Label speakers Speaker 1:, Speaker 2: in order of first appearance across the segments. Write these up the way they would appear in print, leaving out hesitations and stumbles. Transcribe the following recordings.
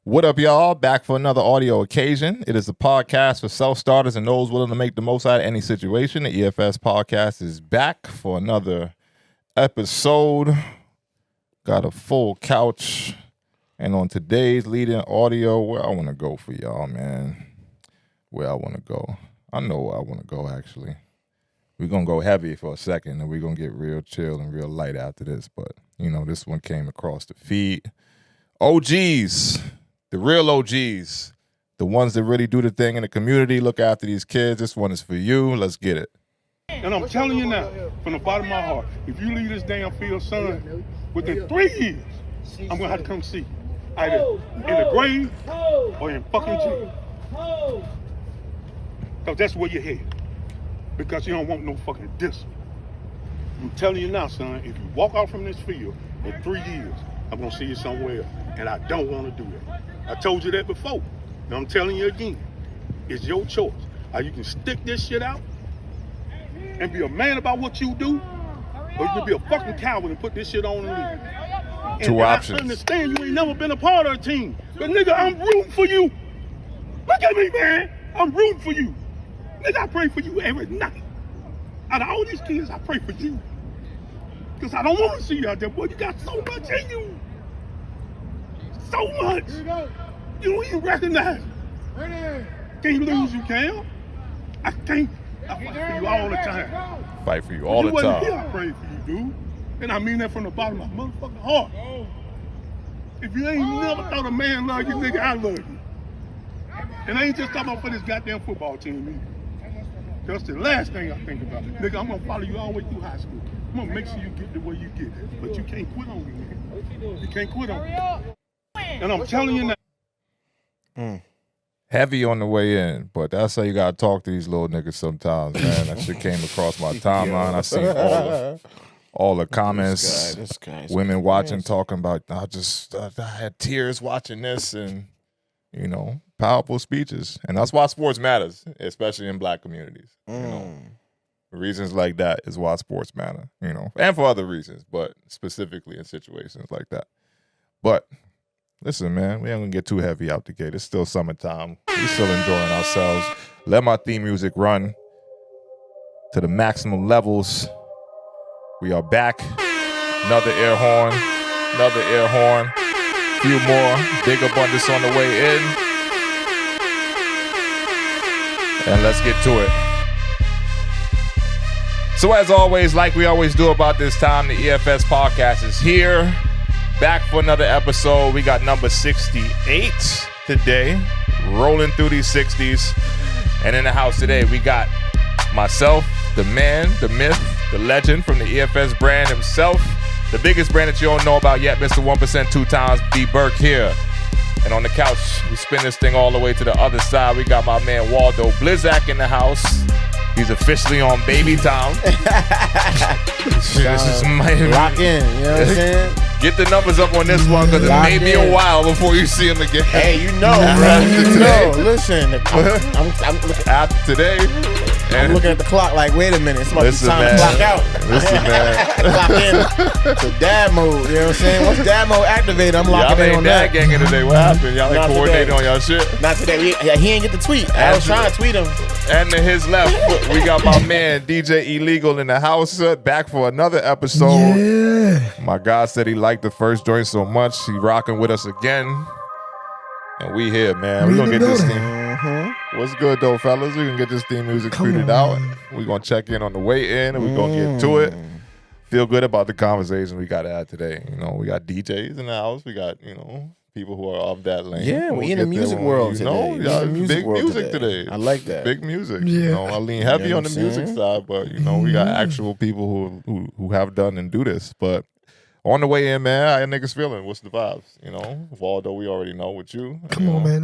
Speaker 1: What up, y'all? Back for another audio occasion. It is a podcast for self-starters and those willing to make the most out of any situation. The EFS podcast is back for another episode. Got a full couch. And on today's leading audio, where I want to go for y'all, man. Where I want to go. I know where I want to go, actually. We're going to go heavy for a second, and we're going to get real chill and real light after this. But, you know, this one came across the feed. OGs. The real OGs, the ones that really do the thing in the community, look after these kids. This one is for you. Let's get it.
Speaker 2: And I'm telling you now, from the bottom of my heart, if you leave this damn field, son, within 3 years, I'm going to have to come see you. Either in the grave or in fucking jail. Because that's where you're headed. Because you don't want no fucking discipline. I'm telling you now, son, if you walk out from this field in 3 years, I'm going to see you somewhere else. And I don't want to do that. I told you that before. Now I'm telling you again. It's your choice. You can stick this shit out and be a man about what you do, or you can be a fucking coward and put this shit on and leave.
Speaker 1: Two options.
Speaker 2: I understand you ain't never been a part of a team. But nigga, I'm rooting for you. Look at me, man. I'm rooting for you. Nigga, I pray for you every night. Out of all these kids, I pray for you. Because I don't want to see you out there, boy. You got so much in you. So much. You don't even recognize it. Can't lose, you can. I can't. I fight for you all the time.
Speaker 1: Fight for you all the
Speaker 2: time.
Speaker 1: time.
Speaker 2: I pray for you, dude. And I mean that from the bottom of my motherfucking heart. If you ain't never thought a man love you, nigga, I love you. And I ain't just talking about for this goddamn football team either. That's the last thing I think about. Nigga, I'm gonna follow you all the way through high school. I'm gonna make sure you get the way you get. But you can't quit on me, nigga. You can't quit on me. And I'm telling you now.
Speaker 1: Heavy on the way in, but that's how you gotta talk to these little niggas sometimes, man. That shit came across my timeline. I seen all the comments,
Speaker 3: this guy's
Speaker 1: women watching, talking about, I had tears watching this, and, you know, powerful speeches. And that's why sports matters, especially in black communities. You know, reasons like that is why sports matter, you know, and for other reasons, but specifically in situations like that. But listen, man, we ain't gonna get too heavy out the gate. It's still summertime. We're still enjoying ourselves. Let my theme music run to the maximum levels. We are back. Another air horn. Another air horn. Few more. Big abundance on the way in. And let's get to it. So as always, like we always do about this time, the EFS podcast is here. Back for another episode. We got number 68 today. Rolling through these 60s. And in the house today, we got myself, the man, the myth, the legend from the EFS brand himself. The biggest brand that you don't know about yet, Mr. 1% 2 times, D. Burke here. And on the couch, we spin this thing all the way to the other side. We got my man Waldo Blizzak in the house. He's officially on baby time. This is my
Speaker 3: lock in, you know what I'm saying?
Speaker 1: Get the numbers up on this one because it may be a while before you see him again.
Speaker 3: Hey, you know, bro. You know, listen. I'm looking
Speaker 1: after today.
Speaker 3: I'm looking at the clock like, wait a minute. It's about time to clock out.
Speaker 1: Listen, man.
Speaker 3: Clock in to dad mode. You know what I'm saying? Once dad mode activated, I'm locking in on that.
Speaker 1: Y'all ain't dad ganging today. What happened? Y'all ain't coordinating on y'all shit?
Speaker 3: Not today. He ain't get the tweet. I was trying to tweet him.
Speaker 1: And to his left, we got my man DJ Illegal in the house, back for another episode.
Speaker 4: Yeah.
Speaker 1: My God said he liked the first joint so much, he rocking with us again. And we here, man. We gonna get this theme. What's good though, fellas? We gonna get this theme music tweeted out. We gonna check in on the way in, and we gonna get to it. Feel good about the conversation we got to have today. You know, we got DJs in the house. We got, you know, people who are of that lane.
Speaker 3: Yeah, we in the music world today.
Speaker 1: You know, big music today.
Speaker 3: I like that.
Speaker 1: Big music.
Speaker 4: Yeah.
Speaker 1: You know, I lean heavy on the music side, but you know, we got actual people who have done and do this. But on the way in, man, how niggas feeling? What's the vibes? You know, Waldo, we already know with you.
Speaker 4: Come on, man.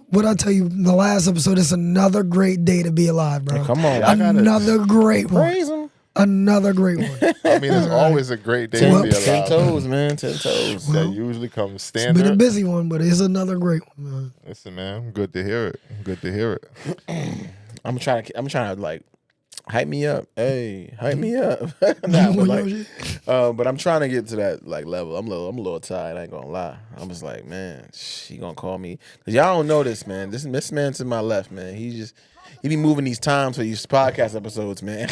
Speaker 4: What I tell you, the last episode, it's another great day to be alive, bro.
Speaker 3: Hey, come on.
Speaker 4: Another great one.
Speaker 3: Praise him.
Speaker 4: Another great one.
Speaker 1: I mean, it's always a great day to be alive.
Speaker 3: 10 toes, man. 10 toes.
Speaker 1: That usually comes standard.
Speaker 4: It's been a busy one, but it's another great one, man.
Speaker 1: Listen, man, good to hear it. Good to hear it.
Speaker 3: I'm trying to like Hype me up. Hey, hype me up. Nah, but I'm trying to get to that like level. I'm a little tired, I ain't gonna lie. I'm just like, man, she gonna call me. Cause y'all don't know this, man. This man to my left, man. He be moving these times for these podcast episodes, man.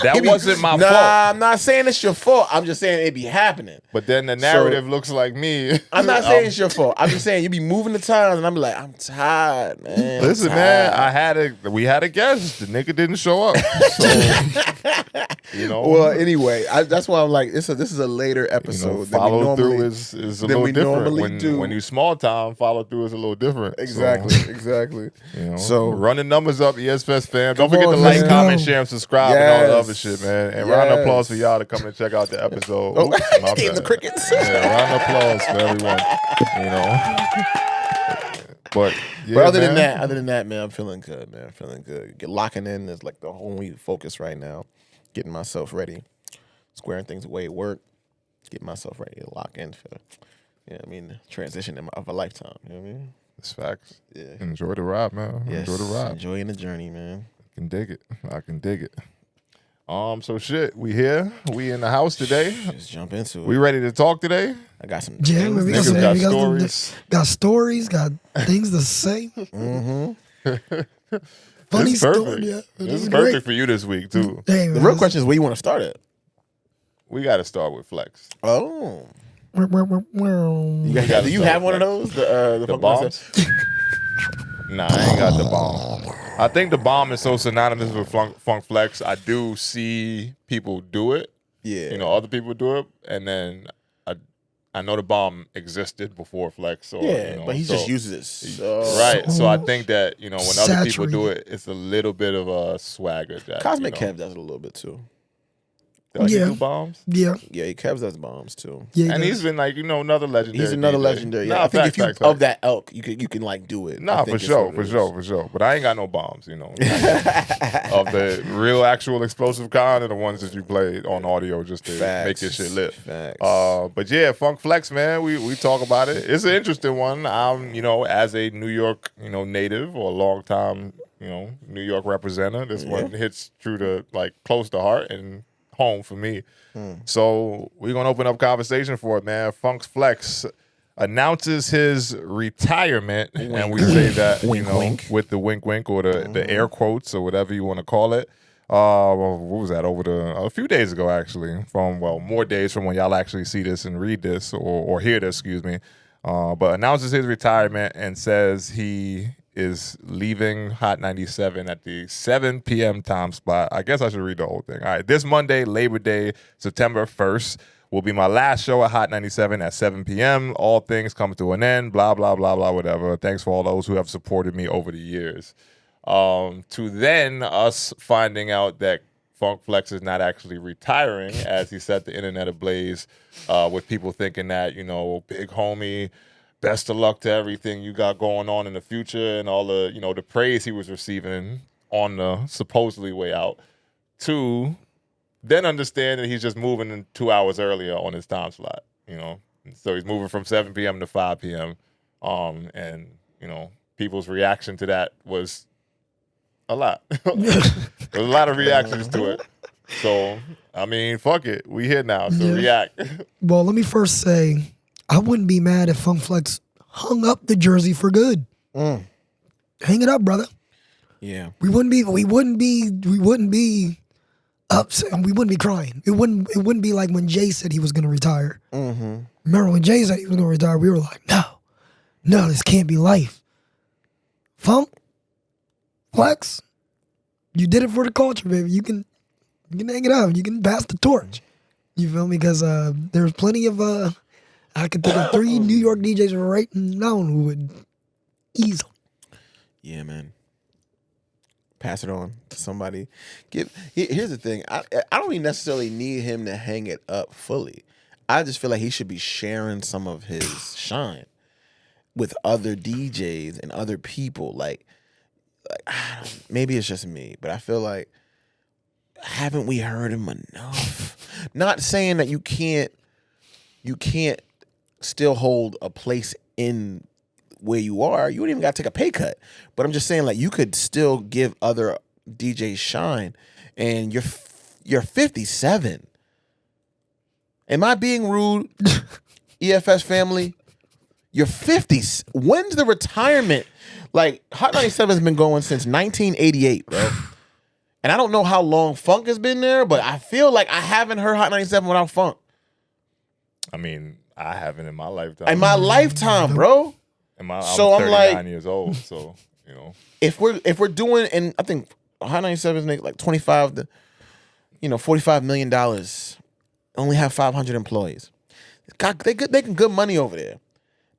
Speaker 1: That wasn't my fault.
Speaker 3: Nah, I'm not saying it's your fault. I'm just saying it be happening.
Speaker 1: But then the narrative looks like me.
Speaker 3: I'm not saying it's your fault. I'm just saying you be moving the times, and I'm like, I'm tired, man.
Speaker 1: Listen, man, we had a guest. The nigga didn't show up. So, you know.
Speaker 3: Well, anyway, that's why I'm like, this is a later episode.
Speaker 1: You know, follow through is a little different. When you small time, follow through is a little different.
Speaker 3: Exactly,
Speaker 1: so,
Speaker 3: exactly.
Speaker 1: You know,
Speaker 3: so
Speaker 1: run the numbers up, EFS fam. Don't forget to like, comment, share, and subscribe, and all the other shit, man. And round of applause for y'all to come and check out the episode.
Speaker 3: Oops,
Speaker 1: my bad.
Speaker 3: The crickets.
Speaker 1: Yeah, round of applause for everyone. You know. But
Speaker 3: other than that, man, I'm feeling good, man. I'm feeling good. Locking in is like the only focus right now. Getting myself ready, squaring things away at work, getting myself ready to lock in for, transition of a lifetime. You know what I mean?
Speaker 1: It's facts.
Speaker 3: Yeah.
Speaker 1: Enjoy the ride, man.
Speaker 3: Yes,
Speaker 1: Enjoy the ride.
Speaker 3: Enjoying the journey, man.
Speaker 1: I can dig it. So shit, we here. We in the house today.
Speaker 3: Just jump into it.
Speaker 1: We ready to talk today?
Speaker 3: I got some.
Speaker 4: Yeah, we got
Speaker 1: stories.
Speaker 4: Got stories. Got things to say.
Speaker 3: Mm-hmm.
Speaker 4: Funny
Speaker 1: It's
Speaker 4: story.
Speaker 1: perfect.
Speaker 4: Yeah,
Speaker 1: This is perfect for you this week too.
Speaker 4: Dang,
Speaker 3: The real question is where you want to start at.
Speaker 1: We got to start with Flex.
Speaker 3: Oh.
Speaker 4: Do
Speaker 3: Do you have one of those? The
Speaker 1: bombs? Nah, I ain't got the bomb. I think the bomb is so synonymous with Funk Flex. I do see people do it.
Speaker 3: Yeah.
Speaker 1: You know, other people do it, and then I know the bomb existed before Flex. Or,
Speaker 3: but he just uses it.
Speaker 1: Right. So I think that, when other people do
Speaker 4: saturated.
Speaker 1: it, it's a little bit of a swagger. That,
Speaker 3: Cosmic Kev does it a little bit too.
Speaker 1: Does he
Speaker 4: Yeah.
Speaker 1: do bombs?
Speaker 4: Yeah,
Speaker 3: Yeah, Kev does bombs too.
Speaker 4: yeah.
Speaker 1: And he's been like, another legendary.
Speaker 3: He's another
Speaker 1: DJ.
Speaker 3: legendary. Yeah.
Speaker 1: Nah,
Speaker 3: I think
Speaker 1: fact,
Speaker 3: if you
Speaker 1: fact.
Speaker 3: of that elk, you can like do it.
Speaker 1: Nah,
Speaker 3: I think
Speaker 1: for
Speaker 3: it's
Speaker 1: sure,
Speaker 3: what
Speaker 1: for
Speaker 3: it
Speaker 1: sure,
Speaker 3: is.
Speaker 1: for sure. But I ain't got no bombs, of the real actual explosive kind of the ones that you played on audio just to make your shit lit.
Speaker 3: Facts.
Speaker 1: But yeah, Funk Flex, man, we talk about it. It's an interesting one. I'm, as a New York, native or a long time, New York representative, this one hits true to close to heart and home for me. So we're gonna open up conversation for it, man. Funk Flex announces his retirement, and we say that
Speaker 3: wink.
Speaker 1: with the wink wink or the air quotes or whatever you want to call it. What was that? A few days ago, actually, more days from when y'all actually see this and read this or hear this, excuse me. But announces his retirement and says he is leaving Hot 97 at the 7 p.m. time spot. I guess I should read the whole thing. All right, this Monday, Labor Day, September 1st, will be my last show at Hot 97 at 7 p.m. All things come to an end, blah, blah, blah, blah, whatever. Thanks for all those who have supported me over the years. To then us finding out that Funk Flex is not actually retiring, as he set the internet ablaze with people thinking that, big homie, best of luck to everything you got going on in the future and all the, the praise he was receiving on the supposedly way out. To then understand that he's just moving in 2 hours earlier on his time slot, So he's moving from 7 p.m. to 5 p.m. And, people's reaction to that was a lot. There's a lot of reactions to it. So, fuck it. We here now, so react.
Speaker 4: Well, let me first say, I wouldn't be mad if Funk Flex hung up the jersey for good. Hang it up, brother.
Speaker 3: Yeah.
Speaker 4: We wouldn't be upset. We wouldn't be crying. It wouldn't be like when Jay said he was gonna retire.
Speaker 3: Mm-hmm.
Speaker 4: Remember when Jay said he was gonna retire, we were like, no, this can't be life. Funk Flex, you did it for the culture, baby. You can hang it up. You can pass the torch. You feel me? Because there's plenty of I could think of 3 New York DJs right now who would ease them.
Speaker 3: Yeah, man. Pass it on to somebody. Here's the thing. I don't even necessarily need him to hang it up fully. I just feel like he should be sharing some of his shine with other DJs and other people. Like maybe it's just me, but I feel like, haven't we heard him enough? Not saying that you can't still hold a place in where you are. You don't even got to take a pay cut. But I'm just saying, like, you could still give other DJ shine, and you're 57. Am I being rude? EFS family, you're 50. When's the retirement? Like, Hot 97 has been going since 1988, bro. And I don't know how long Funk has been there, but I feel like I haven't heard Hot 97 without Funk.
Speaker 1: I mean, I haven't in my lifetime.
Speaker 3: In my lifetime, bro.
Speaker 1: I'm 39
Speaker 3: I'm like,
Speaker 1: years old, so you know.
Speaker 3: If we're doing, and I think Hot 97 make like 25 to, $45 million. Only have 500 employees. They making good money over there.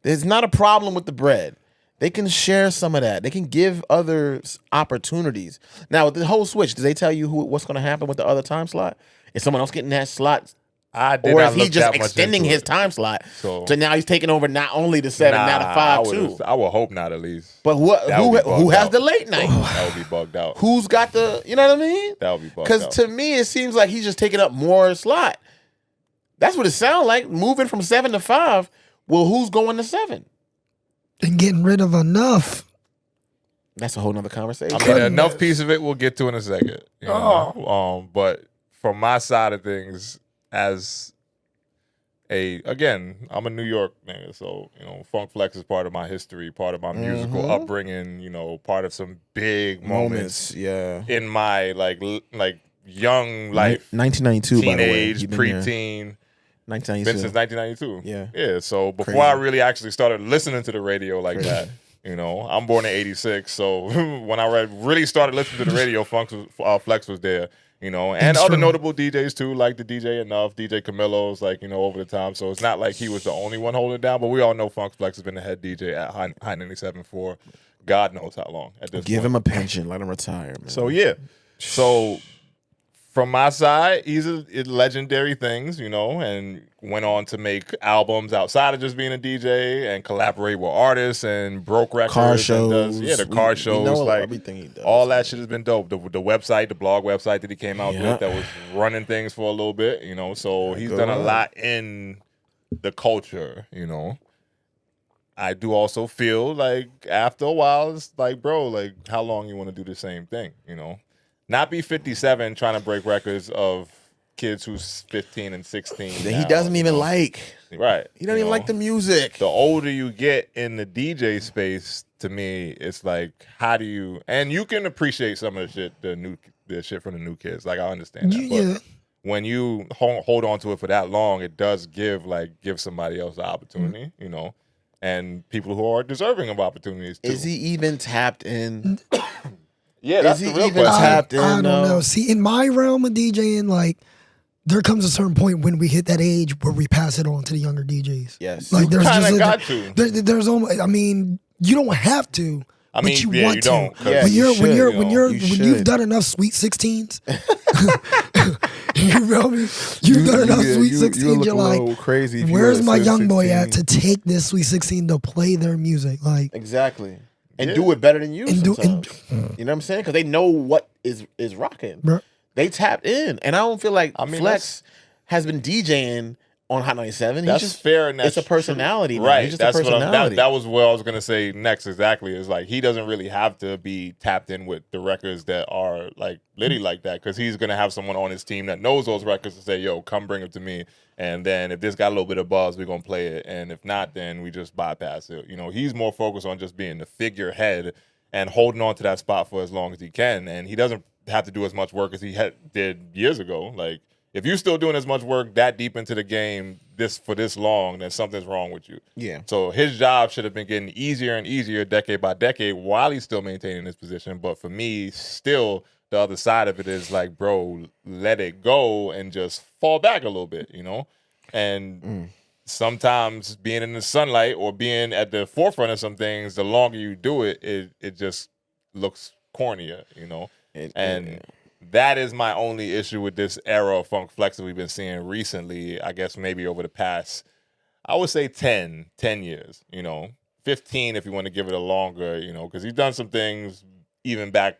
Speaker 3: There's not a problem with the bread. They can share some of that. They can give others opportunities. Now, with the whole switch, did they tell you what's going to happen with the other time slot? Is someone else getting that slot? Or is he just extending his time slot? So now he's taking over not only the 7, now the 5 too.
Speaker 1: I would hope not, at least.
Speaker 3: But who has the late night?
Speaker 1: That would be bugged out.
Speaker 3: Who's got the, you know what I mean?
Speaker 1: That would be bugged out.
Speaker 3: Because to me, it seems like he's just taking up more slot. That's what it sounds like. Moving from 7 to 5. Well, who's going to 7?
Speaker 4: And getting rid of Enuff.
Speaker 3: That's a whole nother conversation.
Speaker 1: I mean, enough piece of it we'll get to in a second. You know? But from my side of things, I'm a New York nigga, so Funk Flex is part of my history, part of my musical upbringing. Part of some big moments.
Speaker 3: Yeah.
Speaker 1: In my like young life,
Speaker 3: 1992,
Speaker 1: teenage,
Speaker 3: by the way.
Speaker 1: preteen.
Speaker 3: 1992.
Speaker 1: Been since 1992.
Speaker 3: Yeah.
Speaker 1: So before I really actually started listening to the radio like that, I'm born in '86. So when I really started listening to the radio, Flex was there. And other notable DJs too, like the DJ Enuff, DJ Camillo's, over the time. So it's not like he was the only one holding it down, but we all know Funk Flex has been the head DJ at High 97 for God knows how long at this point.
Speaker 3: Give him a pension, let him retire, man.
Speaker 1: So yeah. So from my side, he's legendary things, and went on to make albums outside of just being a DJ and collaborate with artists and broke records.
Speaker 3: Car shows.
Speaker 1: The car shows.
Speaker 3: We know everything he does.
Speaker 1: All that shit has been dope. The website, the blog website that he came out with that was running things for a little bit, so he's done a lot in the culture, I do also feel like after a while, it's like, bro, like how long you want to do the same thing, Not be 57 trying to break records of kids who's 15 and 16.
Speaker 3: That he doesn't even like.
Speaker 1: Right.
Speaker 3: He doesn't even like the music.
Speaker 1: The older you get in the DJ space, to me, it's like, how do you... And you can appreciate some of the shit, the shit from the new kids. Like, I understand that. But when you hold on to it for that long, it does give somebody else the opportunity, and people who are deserving of opportunities, too.
Speaker 3: Is he even tapped in...
Speaker 1: Yeah, that's the real question.
Speaker 3: Tapped in,
Speaker 4: I don't know. See, in my realm of DJing, there comes a certain point when we hit that age where we pass it on to the younger DJs.
Speaker 3: Yes.
Speaker 4: Like, there's
Speaker 1: kind of
Speaker 4: just
Speaker 1: got to.
Speaker 4: There's almost. I mean, you don't have to. But you want to.
Speaker 1: Don't,
Speaker 3: yeah,
Speaker 4: when you've done enough Sweet 16s, you feel me? You've done enough Sweet 16s. You're like,
Speaker 3: crazy.
Speaker 4: Where's my young boy at to take this Sweet 16 to play their music? Like,
Speaker 3: exactly. And do it better than you. You know what I'm saying? Because they know what is rocking.
Speaker 4: Bro.
Speaker 3: They tapped in, and I don't feel like Flex has been DJing on Hot 97.
Speaker 1: That's just fair, and
Speaker 3: it's a personality,
Speaker 1: right?
Speaker 3: He's just
Speaker 1: that's
Speaker 3: a personality.
Speaker 1: That was what I was gonna say next. Exactly, is like he doesn't really have to be tapped in with the records that are like litty like that, because he's gonna have someone on his team that knows those records to say, "Yo, come bring them to me." And then if this got a little bit of buzz, we're gonna play it, and if not, then we just bypass it. He's more focused on just being the figurehead and holding on to that spot for as long as he can, and he doesn't have to do as much work as he did years ago. Like, if you're still doing as much work that deep into the game for this long, then something's wrong with you.
Speaker 3: Yeah.
Speaker 1: So his job should have been getting easier and easier decade by decade while he's still maintaining his position. But for me, still the other side of it is like, bro, let it go and just fall back a little bit, And sometimes being in the sunlight or being at the forefront of some things, the longer you do it, it just looks cornier, And that is my only issue with this era of Funk Flex that we've been seeing recently, I guess maybe over the past, I would say 10 years, 15 if you want to give it a longer, because he's done some things even back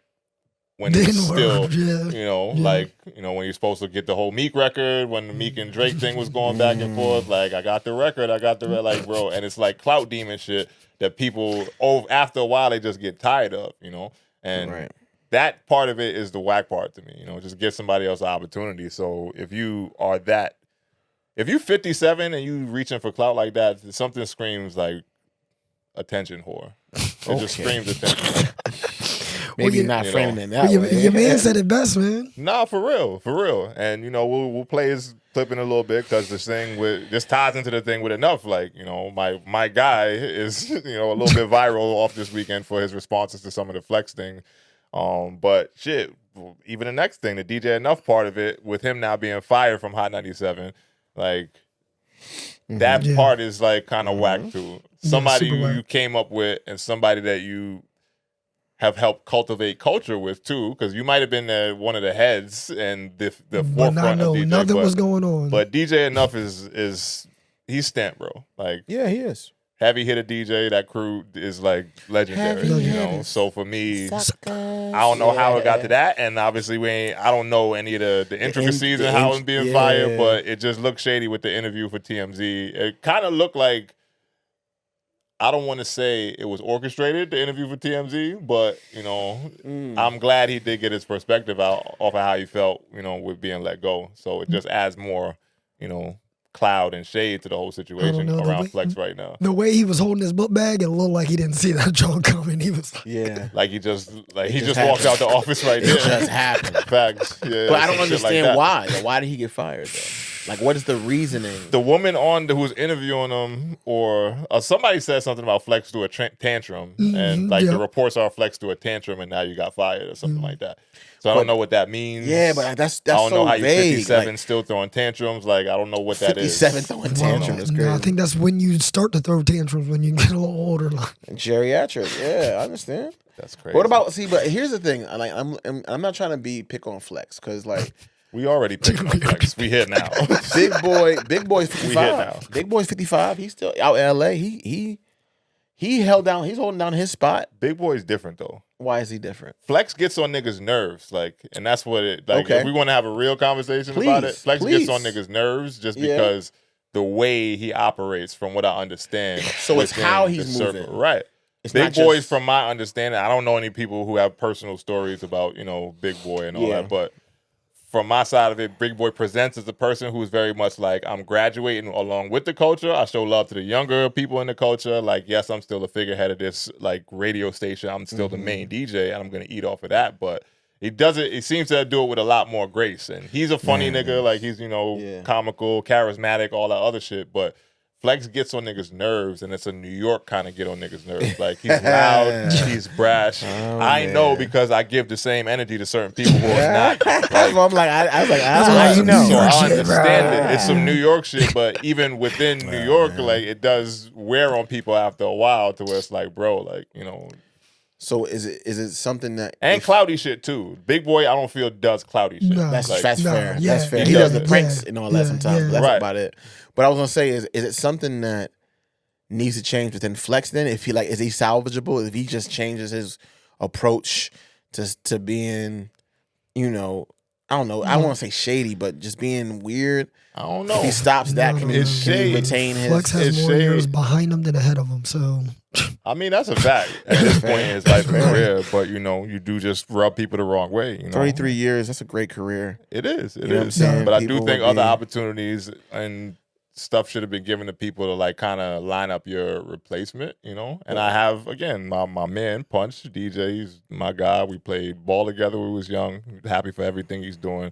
Speaker 1: when it's still, when you're supposed to get the whole Meek record, when the Meek and Drake thing was going back and forth, like, I got the record, like, bro, and it's like clout demon shit that people, after a while, they just get tired of, and that part of it is the whack part to me. Just give somebody else an opportunity. So if you are if you 57 and you reaching for clout like that, something screams like attention whore. It just screams attention.
Speaker 3: Maybe not framing it that way.
Speaker 4: Your man said it best, man.
Speaker 1: Nah, for real. And we'll play his clip in a little bit because this ties into the thing with Enuff. Like, my guy is a little bit viral off this weekend for his responses to some of the flex thing. But shit, even the next thing, the DJ Enuff part of it, with him now being fired from Hot 97, like that part is like kind of whack too. Somebody you came up with and somebody that you have helped cultivate culture with too, because you might have been one of the heads and the forefront of DJ.
Speaker 4: Nothing was going on.
Speaker 1: But DJ Enuff is he's stamped, bro. Like,
Speaker 3: yeah, he is.
Speaker 1: Heavy hitter DJ, that crew is like legendary. So for me, I don't know how it got to that, and obviously I don't know any of the intricacies and how it's being fired, but it just looked shady with the interview for TMZ. It kind of looked like, I don't want to say it was orchestrated, the interview for TMZ, but, I'm glad he did get his perspective out off of how he felt, with being let go. So it just adds more, cloud and shade to the whole situation around Flex right now.
Speaker 4: The way he was holding his book bag, it looked like he didn't see that joke coming. He was
Speaker 1: like he just walked out the office right there.
Speaker 3: It just happened.
Speaker 1: Facts. Yeah,
Speaker 3: but I don't understand why. Why did he get fired though? Like, what is the reasoning?
Speaker 1: The woman who was interviewing him, or somebody said something about Flex do a tantrum, and the reports are Flex do a tantrum, and now you got fired or something like that. So I don't know what that means.
Speaker 3: Yeah, but that's
Speaker 1: I don't
Speaker 3: so
Speaker 1: know how
Speaker 3: vague.
Speaker 1: you 57 still throwing tantrums. Like, I don't know what that is.
Speaker 3: 57 throwing tantrums is crazy.
Speaker 4: No, I think that's when you start to throw tantrums, when you get a little older.
Speaker 3: Geriatric. Yeah, I understand.
Speaker 1: That's crazy.
Speaker 3: What about but here's the thing. Like, I'm not trying to pick on Flex because like.
Speaker 1: We already picked on Flex. We here now.
Speaker 3: Big boy's 55.
Speaker 1: We here now.
Speaker 3: Big boy's 55. He's still out in LA. He held down. He's holding down his spot.
Speaker 1: Big boy's different though.
Speaker 3: Why is he different?
Speaker 1: Flex gets on niggas' nerves, and that's what it. Like, if we want to have a real conversation about it, Flex gets on niggas' nerves just because the way he operates, from what I understand.
Speaker 3: So it's how he's moving,
Speaker 1: right? Big boys, from my understanding, I don't know any people who have personal stories about Big Boy and all that, but. From my side of it, Big Boy presents as a person who's very much like, I'm graduating along with the culture. I show love to the younger people in the culture. Like, yes, I'm still the figurehead of this like radio station. I'm still the main DJ, and I'm gonna eat off of that. But he does it. He seems to do it with a lot more grace. And he's a funny nigga. Like, he's comical, charismatic, all that other shit. But Flex gets on niggas' nerves, and it's a New York kind of get on niggas' nerves. Like, he's loud, he's brash. I know because I give the same energy to certain people who are not.
Speaker 3: That's what I'm like. I was like, I don't know.
Speaker 1: So I understand it. It's some New York shit, but even within New York, like, it does wear on people after a while to where it's like, bro, like,
Speaker 3: So is it something that
Speaker 1: and cloudy shit too? Big Boy, I don't feel does cloudy shit.
Speaker 3: No. That's fair.
Speaker 4: Yeah,
Speaker 3: that's fair. He does the pranks and all that sometimes. But that's
Speaker 1: right.
Speaker 3: about it. But I was gonna say, is it something that needs to change within Flex? Then, if is he salvageable? If he just changes his approach to being, I don't know. I don't want to say shady, but just being weird.
Speaker 1: I don't know.
Speaker 3: If he stops that, can he retain his?
Speaker 4: Flex has more years behind him than ahead of him. So,
Speaker 1: I mean, that's a fact at this point in his life career. But you do just rub people the wrong way.
Speaker 3: 33 years. That's a great career.
Speaker 1: It is. It
Speaker 3: You know what I'm
Speaker 1: is.
Speaker 3: saying?
Speaker 1: But I
Speaker 3: People
Speaker 1: do think
Speaker 3: would
Speaker 1: other
Speaker 3: be-
Speaker 1: opportunities and stuff should have been given to people to like kind of line up your replacement. And I have, again, my man Punch DJ. He's my guy. We played ball together when we was young. Happy for everything he's doing.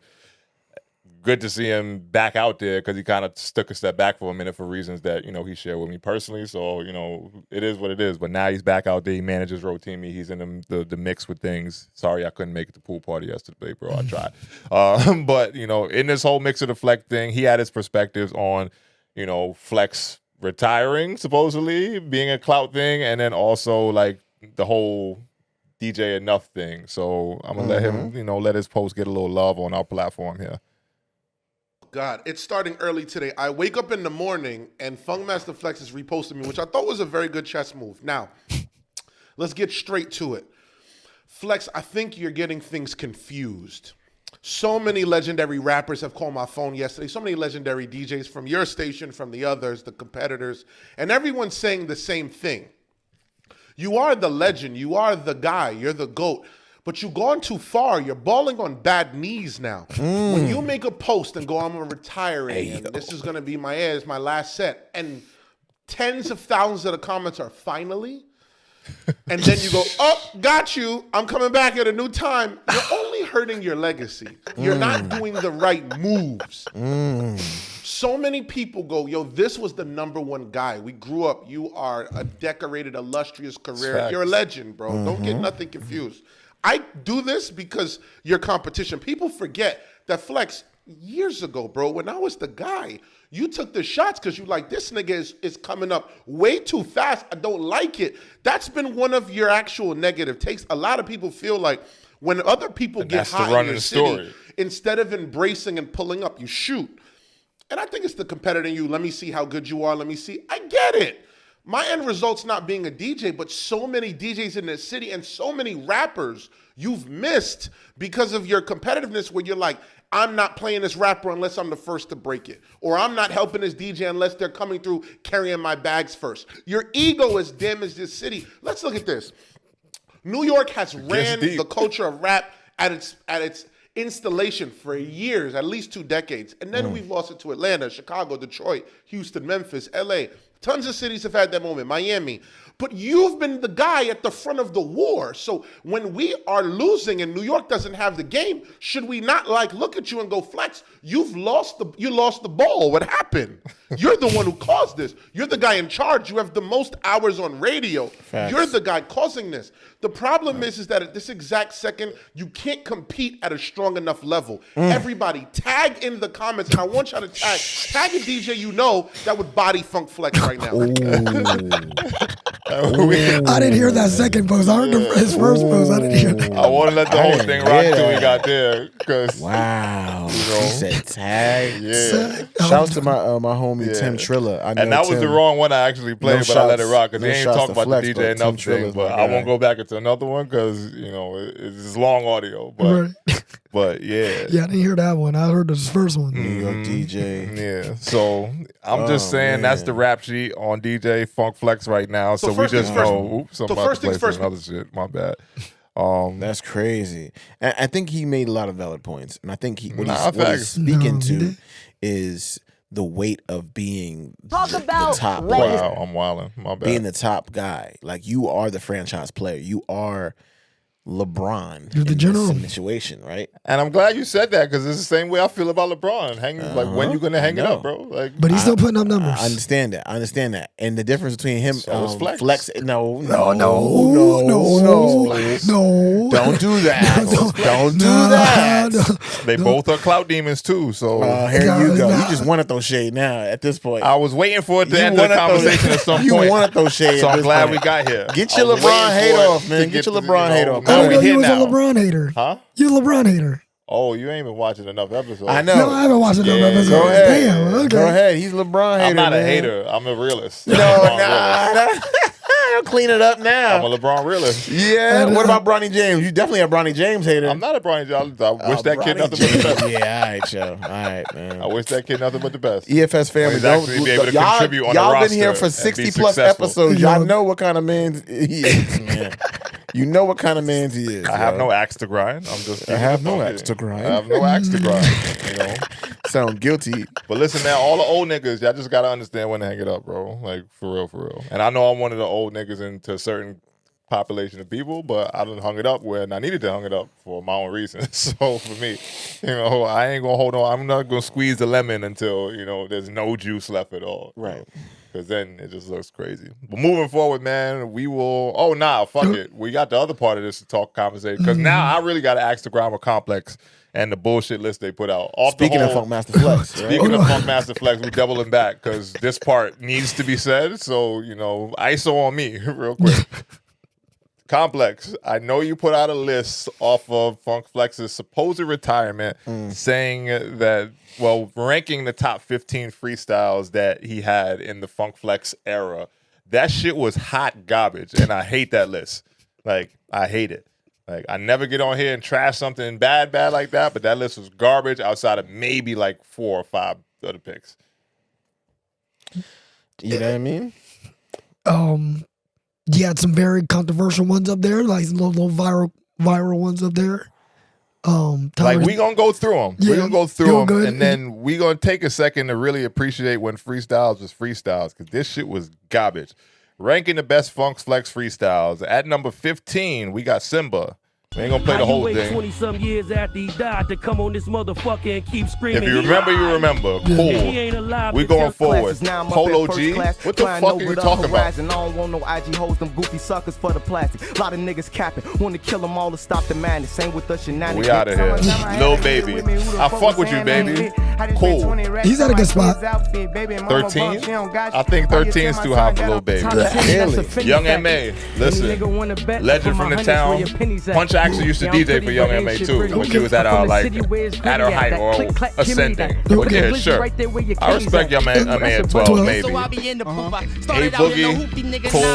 Speaker 1: Good to see him back out there because he kind of took a step back for a minute for reasons that, he shared with me personally. So, it is what it is. But now he's back out there. He manages Rotimi. He's in the mix with things. Sorry, I couldn't make it to the pool party yesterday, bro. I tried. But, in this whole mix of the Flex thing, he had his perspectives on, Flex retiring, supposedly, being a clout thing, and then also, like, the whole DJ Enuff thing. So I'm going to let him, let his post get a little love on our platform here.
Speaker 5: God, it's starting early today. I wake up in the morning and Funkmaster Flex is reposting me, which I thought was a very good chess move. Now, let's get straight to it. Flex, I think you're getting things confused. So many legendary rappers have called my phone yesterday. So many legendary DJs from your station, from the others, the competitors, and everyone's saying the same thing. You are the legend. You are the guy. You're the GOAT. But you've gone too far. You're balling on bad knees now. When you make a post and go, I'm retiring, and this is going to be my last set, and tens of thousands of the comments are finally, and then you go, oh, got you. I'm coming back at a new time. You're only hurting your legacy. You're not doing the right moves. So many people go, yo, this was the #1 guy. We grew up. You are a decorated, illustrious career.
Speaker 1: Facts.
Speaker 5: You're a legend, bro. Don't get nothing confused. I do this because you're competition. People forget that Flex, years ago, bro, when I was the guy, you took the shots because you like, this nigga is coming up way too fast. I don't like it. That's been one of your actual negative takes. A lot of people feel like when other people get hot in your city, instead of embracing and pulling up, you shoot. And I think it's the competitor in you. Let me see how good you are. Let me see. I get it. My end result's not being a DJ, but so many DJs in this city and so many rappers you've missed because of your competitiveness where you're like, I'm not playing this rapper unless I'm the first to break it. Or I'm not helping this DJ unless they're coming through carrying my bags first. Your ego has damaged this city. Let's look at this. New York has ran the culture of rap at its installation for years, at least 2 decades. And then we've lost it to Atlanta, Chicago, Detroit, Houston, Memphis, LA. Tons of cities have had that moment, Miami. But you've been the guy at the front of the war. So when we are losing and New York doesn't have the game, should we not look at you and go, Flex, you lost the ball. What happened? You're the one who caused this. You're the guy in charge. You have the most hours on radio. Facts. You're the guy causing this. The problem is that at this exact second, you can't compete at a strong enough level. Everybody, tag in the comments, and I want y'all to tag a DJ you know that would body Funk Flex right now.
Speaker 4: I didn't hear that second post. I heard his first post. I didn't hear that.
Speaker 1: I want to let the whole thing rock till we got there. Cause,
Speaker 3: wow.
Speaker 1: You know,
Speaker 3: he said tag.
Speaker 1: Yeah.
Speaker 3: Shouts to my homie Tim Triller.
Speaker 1: And that was the wrong one I actually played, but I let it rock because they ain't talking about the DJ Enuff thing. But I won't go back into another one because, you know, it's long audio. But but yeah.
Speaker 4: Yeah, I didn't hear that one. I heard his first one.
Speaker 3: New York DJ.
Speaker 1: Yeah. So I'm just saying that's the rap sheet on DJ Funk Flex right now. So we just know. Oops, I'm about to play some other shit. My bad.
Speaker 3: That's crazy. And I think he made a lot of valid points. And I think what he's speaking to is the weight of being the top.
Speaker 1: Wow, I'm wilding. My bad.
Speaker 3: Being the top guy. Like, you are the franchise player. You are LeBron.
Speaker 4: You're the general
Speaker 3: situation, right?
Speaker 1: And I'm glad you said that because it's the same way I feel about LeBron. Like, when you gonna hang it up, bro? Like,
Speaker 4: but he's still putting up numbers.
Speaker 3: I understand that. And the difference between him,
Speaker 1: Flex.
Speaker 3: No.
Speaker 4: Don't
Speaker 3: do that. Don't do that.
Speaker 1: They both are clout demons too. So
Speaker 3: here you go. You just want to throw shade now. At this point,
Speaker 1: I was waiting for it to end the conversation at some point.
Speaker 3: You want to throw shade.
Speaker 1: So I'm glad we got here.
Speaker 3: Get your LeBron hate off, man. Get your LeBron hate off.
Speaker 4: I didn't know you was a LeBron hater.
Speaker 1: Huh?
Speaker 4: You're a LeBron hater.
Speaker 1: Oh, you ain't been watching enough episodes.
Speaker 3: I know.
Speaker 4: No, I haven't watched enough episodes.
Speaker 3: Go ahead.
Speaker 4: Damn, okay.
Speaker 3: Go ahead. He's LeBron hater.
Speaker 1: I'm not
Speaker 3: a
Speaker 1: hater. I'm a realist.
Speaker 3: No. Don't clean it up now.
Speaker 1: I'm a LeBron realist.
Speaker 3: Yeah. What about Bronny James? You definitely a Bronny James hater.
Speaker 1: I'm not a Bronny James. I wish that kid nothing but the best.
Speaker 3: Yeah, all right, yo. All right, man.
Speaker 1: I wish that kid nothing but the best.
Speaker 3: EFS family,
Speaker 1: don't be able to contribute on the roster.
Speaker 3: Y'all been here for 60+ episodes. Y'all know what kind of man he is, man. You know what kind of man he is.
Speaker 1: I have no axe to grind.
Speaker 3: I have no axe to grind.
Speaker 1: I have no axe to grind. You know.
Speaker 3: Sound guilty.
Speaker 1: But listen, man, all the old niggas, y'all just gotta understand when to hang it up, bro. Like, for real. And I know I'm one of the old niggas into a certain population of people, but I done hung it up when I needed to hung it up for my own reasons. So for me, you know, I ain't gonna hold on. I'm not gonna squeeze the lemon until, you know, there's no juice left at all.
Speaker 3: Right.
Speaker 1: Because then it just looks crazy. But moving forward, man, we will. Oh, nah, fuck it. We got the other part of this to talk conversation. Because now I really got to ask the Grammar Complex and the bullshit list they put out.
Speaker 3: Speaking of Funk Master Flex. Right?
Speaker 1: Speaking of Funk Master Flex, we doubling back because this part needs to be said. So, you know, ISO on me real quick. Complex, I know you put out a list off of Funk Flex's supposed retirement saying that, well, ranking the top 15 freestyles that he had in the Funk Flex era. That shit was hot garbage, and I hate that list. Like, I hate it. Like, I never get on here and trash something bad like that, but that list was garbage outside of maybe like 4 or 5 other picks.
Speaker 3: You know what I mean?
Speaker 4: You had some very controversial ones up there, like some little viral viral ones up there.
Speaker 1: Like we gonna go through them.
Speaker 4: Yeah,
Speaker 1: we gonna go through them,
Speaker 4: good.
Speaker 1: and then we gonna take a second to really appreciate when freestyles was freestyles, because this shit was garbage. Ranking the best Funk Flex freestyles at number 15, we got Simba. We ain't gonna play the whole thing.
Speaker 6: 20-some years after he died to come on this motherfucker and keep screaming.
Speaker 1: If you remember, you remember. Cool. We going forward. Polo G. What the fuck are you talking about?
Speaker 7: I don't want no IG hoes, them goofy suckers for the plastic. Lot of niggas capping. Want to kill them all to stop the madness. Same with us shenanigans.
Speaker 1: We out of here. Lil Baby. I fuck with you, baby. Cool.
Speaker 4: He's at a good spot.
Speaker 1: 13? I think 13 is too high for Lil Baby.
Speaker 3: Really?
Speaker 1: Young M.A. Listen. Legend from the town. Punch actually used to DJ for Young M.A. too when she was at her at her height or ascending. But yeah, sure. I respect Young M.A. at 12 maybe. A Boogie, cool.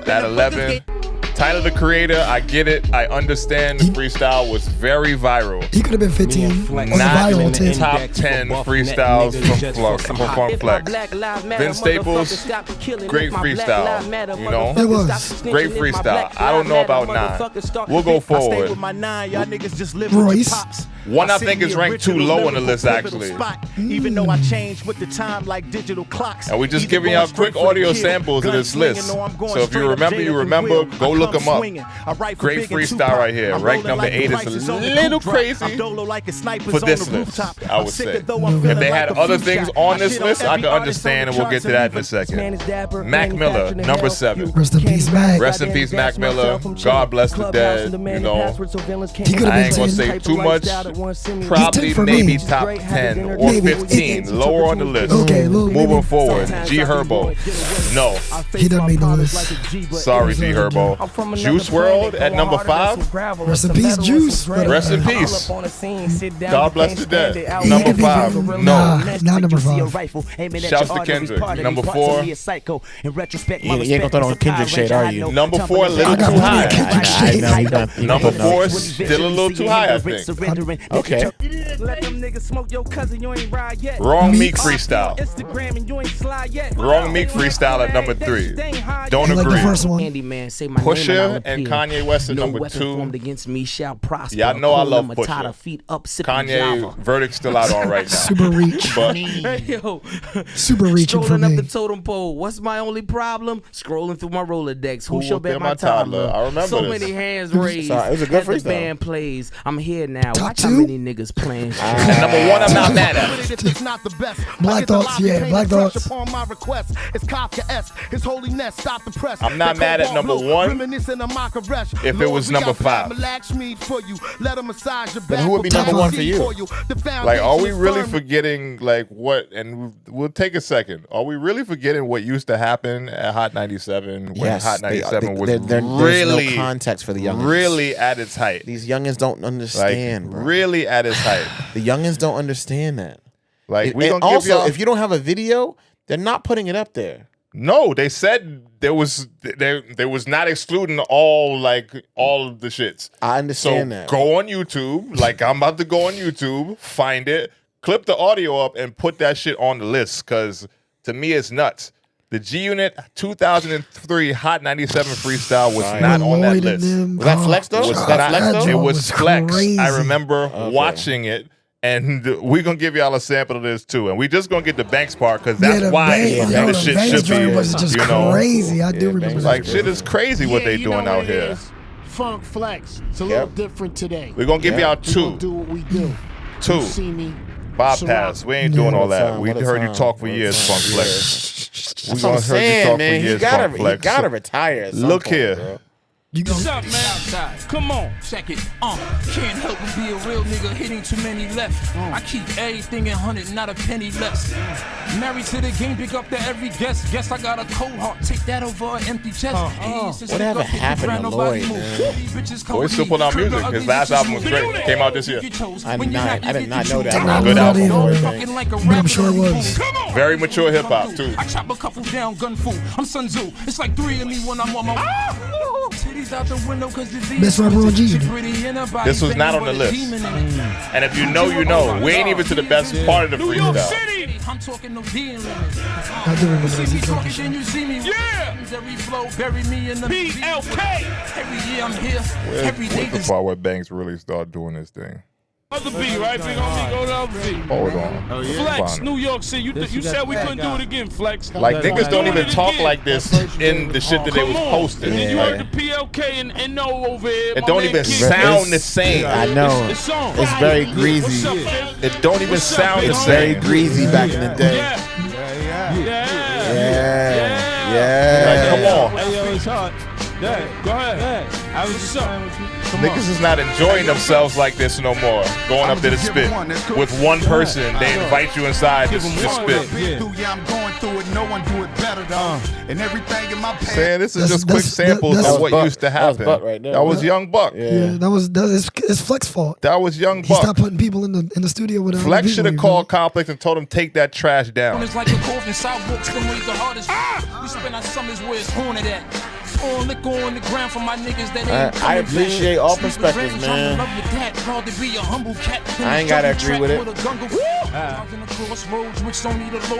Speaker 1: At 11. Tyler the Creator, I get it. I understand the freestyle was very viral.
Speaker 4: He could have been 15 on the
Speaker 1: Not
Speaker 4: viral
Speaker 1: in the
Speaker 4: tip.
Speaker 1: top 10 freestyles from Funk Flex. Vince Staples, great freestyle. You know?
Speaker 4: It was.
Speaker 1: Great freestyle. I don't know about 9. We'll go forward.
Speaker 4: Royce.
Speaker 1: One I think is ranked too low on the list, actually.
Speaker 7: Even though I changed with the time like digital clocks.
Speaker 1: And we're just giving y'all quick audio samples of this list. So if you remember, you remember. Go look them up. Great freestyle right here. Rank number 8 is a little crazy for this list, I would say. If they had other things on this list, I could understand, and we'll get to that in a second. Mac Miller, number 7.
Speaker 4: Rest in peace, Mac.
Speaker 1: Rest in peace, Mac Miller. God bless the dead. You know,
Speaker 4: He could
Speaker 1: I
Speaker 4: have
Speaker 1: ain't
Speaker 4: been
Speaker 1: gonna
Speaker 4: 10.
Speaker 1: say too much. Probably
Speaker 4: for
Speaker 1: maybe
Speaker 4: me.
Speaker 1: top 10 or
Speaker 4: Maybe.
Speaker 1: 15. Lower on the list.
Speaker 4: Okay,
Speaker 1: Moving forward. G Herbo. No.
Speaker 4: He doesn't make the list.
Speaker 1: Sorry, G Herbo. Juice WRLD at number 5.
Speaker 4: Rest in peace, Juice.
Speaker 1: Rest in peace. God bless the dead.
Speaker 4: He
Speaker 1: Number
Speaker 4: could be
Speaker 1: 5.
Speaker 4: good.
Speaker 1: No.
Speaker 4: Not number 5.
Speaker 1: Shouts to Kendrick. Number 4.
Speaker 3: You ain't gonna throw on Kendrick shade, are you?
Speaker 1: Number 4, a little
Speaker 4: I got
Speaker 1: too
Speaker 4: plenty of
Speaker 1: high.
Speaker 4: Kendrick shade.
Speaker 1: Number 4 is still a little too high, I think.
Speaker 3: Okay.
Speaker 7: Let them niggas smoke your cousin, you ain't ride yet.
Speaker 1: Wrong Meek freestyle.
Speaker 7: Instagram and you ain't slide yet.
Speaker 1: Wrong Meek freestyle at number 3. Don't
Speaker 4: I like the
Speaker 1: agree.
Speaker 4: first one.
Speaker 6: Candyman, say my
Speaker 1: Pusha
Speaker 6: name
Speaker 1: and Kanye West at
Speaker 6: no
Speaker 1: number
Speaker 6: weapon
Speaker 1: 2.
Speaker 6: formed against me shall prosper.
Speaker 1: Y'all know I love
Speaker 6: Hakuna Matata,
Speaker 1: Pusha.
Speaker 6: feet up, sipping
Speaker 1: Kanye
Speaker 6: Java.
Speaker 1: verdict still out on right now.
Speaker 4: Super reach.
Speaker 1: But
Speaker 6: Hey, yo,
Speaker 4: Super reaching for
Speaker 6: strolling up
Speaker 4: me.
Speaker 6: the totem pole. What's my only problem? Scrolling through my Rolodex. Who shall
Speaker 1: Whooping
Speaker 6: bet
Speaker 1: my
Speaker 6: my
Speaker 1: toddler.
Speaker 6: toddler?
Speaker 1: I remember
Speaker 6: so
Speaker 1: this.
Speaker 6: many hands raised.
Speaker 3: Sorry, it was a good
Speaker 6: as the
Speaker 3: freestyle.
Speaker 6: band plays. I'm here now.
Speaker 4: Top
Speaker 6: Watch how
Speaker 4: 2?
Speaker 6: many niggas playing.
Speaker 1: and number 1, I'm not mad at.
Speaker 7: It's not the best.
Speaker 4: Black Thoughts, yeah, Black Thoughts.
Speaker 7: Upon my request. It's Kafka-esque. His holiness, stop the press.
Speaker 1: I'm not mad at number 1
Speaker 7: Reminiscing of my caress.
Speaker 1: if it was number 5.
Speaker 7: Relax me for you. Let him massage your
Speaker 3: Then
Speaker 7: back.
Speaker 3: who would be number 1 for you?
Speaker 1: Like, are we really forgetting, like, what, and we'll take a second. Are we really forgetting what used to happen at Hot 97 when Hot 97 was
Speaker 3: there's
Speaker 1: really,
Speaker 3: no context for the youngins.
Speaker 1: really at its height?
Speaker 3: These youngins don't
Speaker 1: Like,
Speaker 3: understand, bro.
Speaker 1: really at its height.
Speaker 3: The youngins don't understand that.
Speaker 1: Like, we
Speaker 3: And
Speaker 1: gonna give
Speaker 3: also,
Speaker 1: y'all...
Speaker 3: if you don't have a video, they're not putting it up there.
Speaker 1: No, they said there was not excluding all of the shits.
Speaker 3: I
Speaker 1: So
Speaker 3: understand that.
Speaker 1: go on YouTube, like I'm about to go on YouTube, find it, clip the audio up, and put that shit on the list. Because to me, it's nuts. The G Unit 2003 Hot 97 freestyle was not on that
Speaker 4: Lloyd and
Speaker 1: list.
Speaker 4: them,
Speaker 3: Was that
Speaker 4: oh,
Speaker 3: Flex though?
Speaker 1: Was
Speaker 3: Was
Speaker 1: not-
Speaker 3: that Flex though?
Speaker 1: It
Speaker 4: joint
Speaker 1: was
Speaker 4: was
Speaker 1: Flex.
Speaker 4: crazy.
Speaker 1: I remember watching it. And we're going to give y'all a sample of this, too. And we just going to get the Banks part, because that's
Speaker 4: the
Speaker 1: why
Speaker 4: Banks- yo,
Speaker 1: the
Speaker 4: the
Speaker 1: shit
Speaker 4: Banks
Speaker 1: should
Speaker 4: joint
Speaker 1: be,
Speaker 4: was just
Speaker 1: you know.
Speaker 4: crazy. I do remember
Speaker 3: Banks
Speaker 4: that.
Speaker 1: Like, shit is crazy what
Speaker 8: Yeah,
Speaker 1: they
Speaker 8: you know
Speaker 1: doing out
Speaker 8: it
Speaker 1: here.
Speaker 8: is. Funk Flex. It's a little different today.
Speaker 1: We're going to give y'all
Speaker 8: We're gonna
Speaker 1: 2.
Speaker 8: do what we do.
Speaker 1: Two.
Speaker 8: You see me.
Speaker 1: Bypass. We ain't doing all that. We
Speaker 3: What a
Speaker 1: heard you
Speaker 3: time.
Speaker 1: talk for
Speaker 3: What a
Speaker 1: years,
Speaker 3: time.
Speaker 1: Funk Flex. We
Speaker 3: That's what
Speaker 1: gonna
Speaker 3: I'm
Speaker 1: heard you
Speaker 3: saying,
Speaker 1: talk for
Speaker 3: man.
Speaker 1: years,
Speaker 3: He
Speaker 1: Funk Flex.
Speaker 3: gotta retire at some
Speaker 1: Look
Speaker 3: point,
Speaker 1: here.
Speaker 3: bro.
Speaker 4: You go.
Speaker 9: What's up, man? Come on, check it. Can't help but be a real nigga hitting too many left. I keep everything in 100, not a penny less. Married to the game, pick up to every guest. Guess I got a cold heart, take that over an empty chest.
Speaker 3: Whatever happened to Lloyd, man?
Speaker 1: Lloyd still put out music. His last album was great. Came out this year.
Speaker 3: I did not know that.
Speaker 4: Not
Speaker 1: Good
Speaker 4: that
Speaker 1: album.
Speaker 4: either, but I'm sure it was.
Speaker 1: Very mature hip hop, too.
Speaker 9: I chop a couple down, gun fool. I'm Sun Tzu. It's like 3 of me when I'm on my titties out the window cause the
Speaker 4: Best rapper on G.
Speaker 1: This was not on the list. And if you know, you know. We ain't even to the best part of the freestyle.
Speaker 9: I'm talking no dealing limits.
Speaker 4: I do remember
Speaker 9: See
Speaker 4: this.
Speaker 9: me
Speaker 4: He
Speaker 9: talking,
Speaker 4: talking
Speaker 9: then you see me.
Speaker 10: Yeah.
Speaker 9: Every flow, bury me in the
Speaker 10: PLK.
Speaker 9: Every year I'm here. Every day
Speaker 1: Where's the part where Banks really start doing this thing?
Speaker 10: Other B, right? Big on me, go to other B.
Speaker 1: Hold on.
Speaker 10: Oh, yeah. Flex, New York City. You said we couldn't do it again, Flex.
Speaker 1: Like niggas don't even talk
Speaker 10: again.
Speaker 1: like this in the shit that they was posting.
Speaker 10: And then you heard
Speaker 1: Like,
Speaker 10: the PLK and No over here.
Speaker 1: it
Speaker 10: My
Speaker 1: don't
Speaker 10: man
Speaker 1: even
Speaker 10: Kid.
Speaker 1: sound the same.
Speaker 3: I know.
Speaker 10: It's on.
Speaker 3: It's very
Speaker 10: What's
Speaker 3: greasy.
Speaker 10: up, Fif?
Speaker 1: It don't even
Speaker 10: What's up,
Speaker 1: sound
Speaker 10: big
Speaker 1: the
Speaker 3: It's
Speaker 10: homie?
Speaker 3: very
Speaker 1: same.
Speaker 3: greasy back in the day.
Speaker 10: Yeah.
Speaker 1: Like, come on.
Speaker 11: Hey, yo, it's hard. Dad,
Speaker 10: Go ahead.
Speaker 11: I was
Speaker 10: What's
Speaker 11: just
Speaker 10: up?
Speaker 11: playing with you. Come
Speaker 1: Niggas is not enjoying themselves like this no more. Going up there to spit with one person. They invite you inside to spit.
Speaker 11: Yeah, I'm going through it. No one do it better though. And everything in my past.
Speaker 1: Saying this is
Speaker 4: That's-
Speaker 1: just quick
Speaker 4: that's-
Speaker 1: samples
Speaker 4: that's-
Speaker 1: of what
Speaker 3: Buck.
Speaker 1: used to
Speaker 3: That was
Speaker 1: happen.
Speaker 3: Buck right there.
Speaker 1: That was Young Buck.
Speaker 4: Yeah, it's Flex fault.
Speaker 1: That was Young
Speaker 4: He
Speaker 1: Buck.
Speaker 4: stopped putting people in the studio with
Speaker 1: Flex should have called Complex and told him take that trash down.
Speaker 9: It's like a coffin, sidewalks, the way the hardest. We spend our summers where it's haunted at. All liquor on the ground for my niggas that ain't
Speaker 3: I
Speaker 9: coming back.
Speaker 3: appreciate all
Speaker 9: Sleep with
Speaker 3: perspectives,
Speaker 9: range, I'm in
Speaker 3: man.
Speaker 9: love with that. Proud to be a humble cat.
Speaker 3: I ain't gotta agree with it.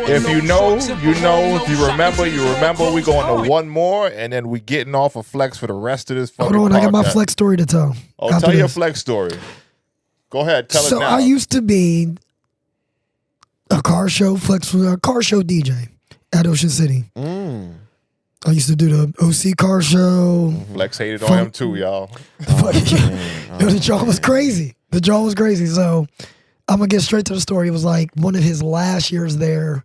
Speaker 1: If you know, you know. If you remember, you remember. We going to one more, and then we getting off of Flex for the rest of this fucking
Speaker 4: Hold on, I got my
Speaker 1: podcast.
Speaker 4: Flex story to tell.
Speaker 1: Oh,
Speaker 4: after
Speaker 1: tell your
Speaker 4: this.
Speaker 1: Flex story. Go ahead, tell
Speaker 4: So
Speaker 1: it now.
Speaker 4: I used to be a car show DJ at Ocean City. I used to do the OC car show.
Speaker 1: Flex hated on him too, y'all.
Speaker 4: Yo, the draw was crazy. The draw was crazy. So I'm gonna get straight to the story. It was like one of his last years there.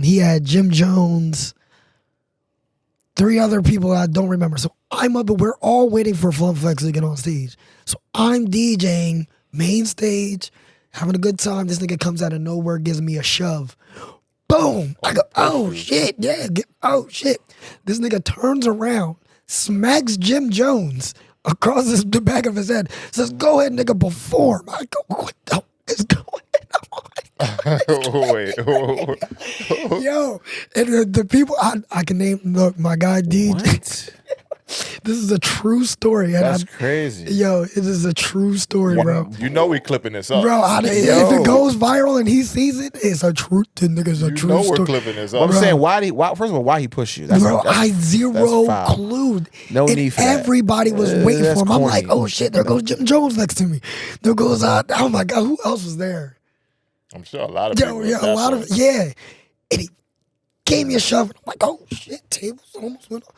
Speaker 4: He had Jim Jones, 3 other people I don't remember. So I'm up, but we're all waiting for Flum Flex to get on stage. So I'm DJing main stage, having a good time. This nigga comes out of nowhere, gives me a shove. Boom! I go, oh shit, yeah, oh shit. This nigga turns around, smacks Jim Jones across the back of his head, says, go ahead, nigga, perform. I go, what the fuck is going on?
Speaker 1: Wait.
Speaker 4: Yo, and the people, I can name, look, my guy DJ. This is a true story. And
Speaker 3: That's crazy.
Speaker 4: Yo, it is a true story, bro.
Speaker 1: You know we clipping this up.
Speaker 4: Bro, if it goes viral and he sees it, it's a true. The nigga's a
Speaker 1: You
Speaker 4: true
Speaker 1: know
Speaker 4: story.
Speaker 1: we're clipping this
Speaker 3: Well,
Speaker 1: up.
Speaker 3: I'm saying, why? First of all, why he pushed you?
Speaker 4: Bro, I zero
Speaker 3: foul.
Speaker 4: clue.
Speaker 3: No
Speaker 4: and
Speaker 3: need for that.
Speaker 4: everybody was waiting
Speaker 3: That's
Speaker 4: for him. I'm
Speaker 3: corny.
Speaker 4: like, oh shit, there goes Jim Jones next to me. There goes, oh my God, who else was there?
Speaker 1: I'm sure a lot of people.
Speaker 4: Yeah, a lot of, yeah. And he gave me a shove. I'm like, oh shit, tables almost went off.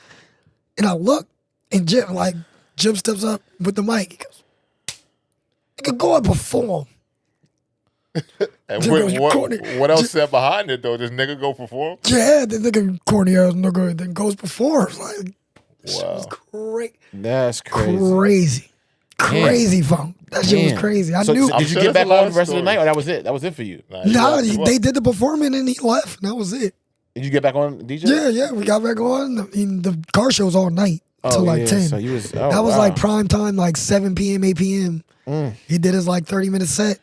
Speaker 4: And I look, and Jim steps up with the mic. He goes, nigga, go and perform.
Speaker 1: And
Speaker 4: Jim goes, "You corny."
Speaker 1: what else said behind it though? This nigga go perform?
Speaker 4: Yeah, the nigga corny ass nigga then goes performs. Like, shit was great.
Speaker 3: That's crazy.
Speaker 4: Crazy funk. That shit was
Speaker 3: Damn.
Speaker 4: crazy. I
Speaker 3: So
Speaker 4: knew.
Speaker 3: did you get back on the rest of the night, or that was it? That was it for you.
Speaker 4: Nah, they did the performing and he left. And that was it.
Speaker 3: Did you get back on DJ?
Speaker 4: Yeah, we got back on. I mean, the car show was all night till like 10.
Speaker 3: So you was,
Speaker 4: that was like prime time, like 7 p.m., 8 p.m. He did his like 30-minute set.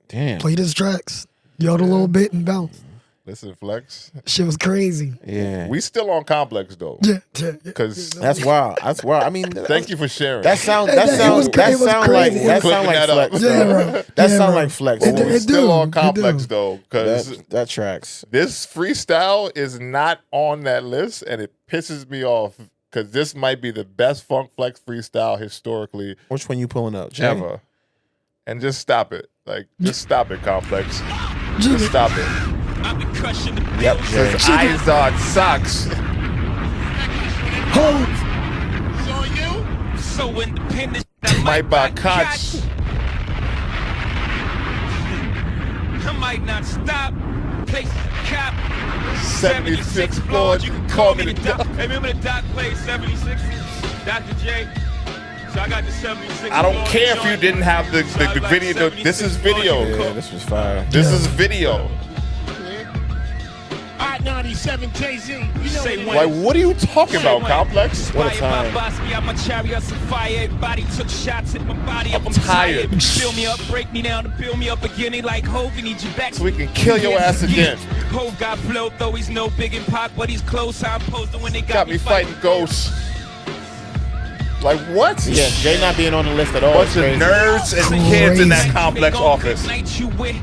Speaker 3: Damn.
Speaker 4: Played his tracks, yelled a little bit and bounced.
Speaker 1: Listen, Flex.
Speaker 4: Shit was crazy.
Speaker 3: Yeah.
Speaker 1: We still on Complex though.
Speaker 4: Yeah.
Speaker 1: Because
Speaker 3: That's wild. That's wild. I mean,
Speaker 1: thank you for sharing.
Speaker 3: That sound
Speaker 4: It was crazy.
Speaker 3: like
Speaker 1: Clipping that up.
Speaker 3: Flex.
Speaker 4: Yeah,
Speaker 3: though.
Speaker 4: bro.
Speaker 3: That
Speaker 4: Yeah,
Speaker 3: sound
Speaker 4: bro.
Speaker 3: like Flex.
Speaker 4: It
Speaker 3: though.
Speaker 1: We're
Speaker 4: do.
Speaker 1: still on
Speaker 4: It
Speaker 1: Complex
Speaker 4: do.
Speaker 1: though, because
Speaker 3: That tracks.
Speaker 1: this freestyle is not on that list, and it pisses me off because this might be the best Funk Flex freestyle historically
Speaker 3: Which one you pulling up? Jay?
Speaker 1: ever. And just stop it. Like, just stop it, Complex. Just stop it.
Speaker 3: Yep. Jay.
Speaker 1: His eyes are socks.
Speaker 9: So independent.
Speaker 1: My Bakach.
Speaker 9: I might not stop. Place cap.
Speaker 1: 76 floors. You can call me the doc.
Speaker 9: Hey, remember the doc played 76? Dr. J. So I got the 76.
Speaker 1: I don't care if you didn't have the video. This is video.
Speaker 3: Yeah, this was fire.
Speaker 1: This is video.
Speaker 8: Hot 97 Jay-Z. You know
Speaker 9: Say
Speaker 8: what it
Speaker 9: when.
Speaker 1: Like, what are you talking about, Complex?
Speaker 3: What a time.
Speaker 9: I'm a chariot of fire. Everybody took shots, hit my body up.
Speaker 1: I'm tired.
Speaker 9: Fill me up, break me down, to build me up again. They like Hov, need you back.
Speaker 1: So we can kill your ass again.
Speaker 9: Hov got flow, though he's no big in Pac, but he's close. I'm posted when they
Speaker 1: Got me fighting ghosts. Like, what?
Speaker 3: Yeah, Jay not being on the list at all.
Speaker 1: Bunch
Speaker 3: is
Speaker 1: of
Speaker 3: crazy.
Speaker 1: nerds and kids in that Complex office.
Speaker 9: Night you with.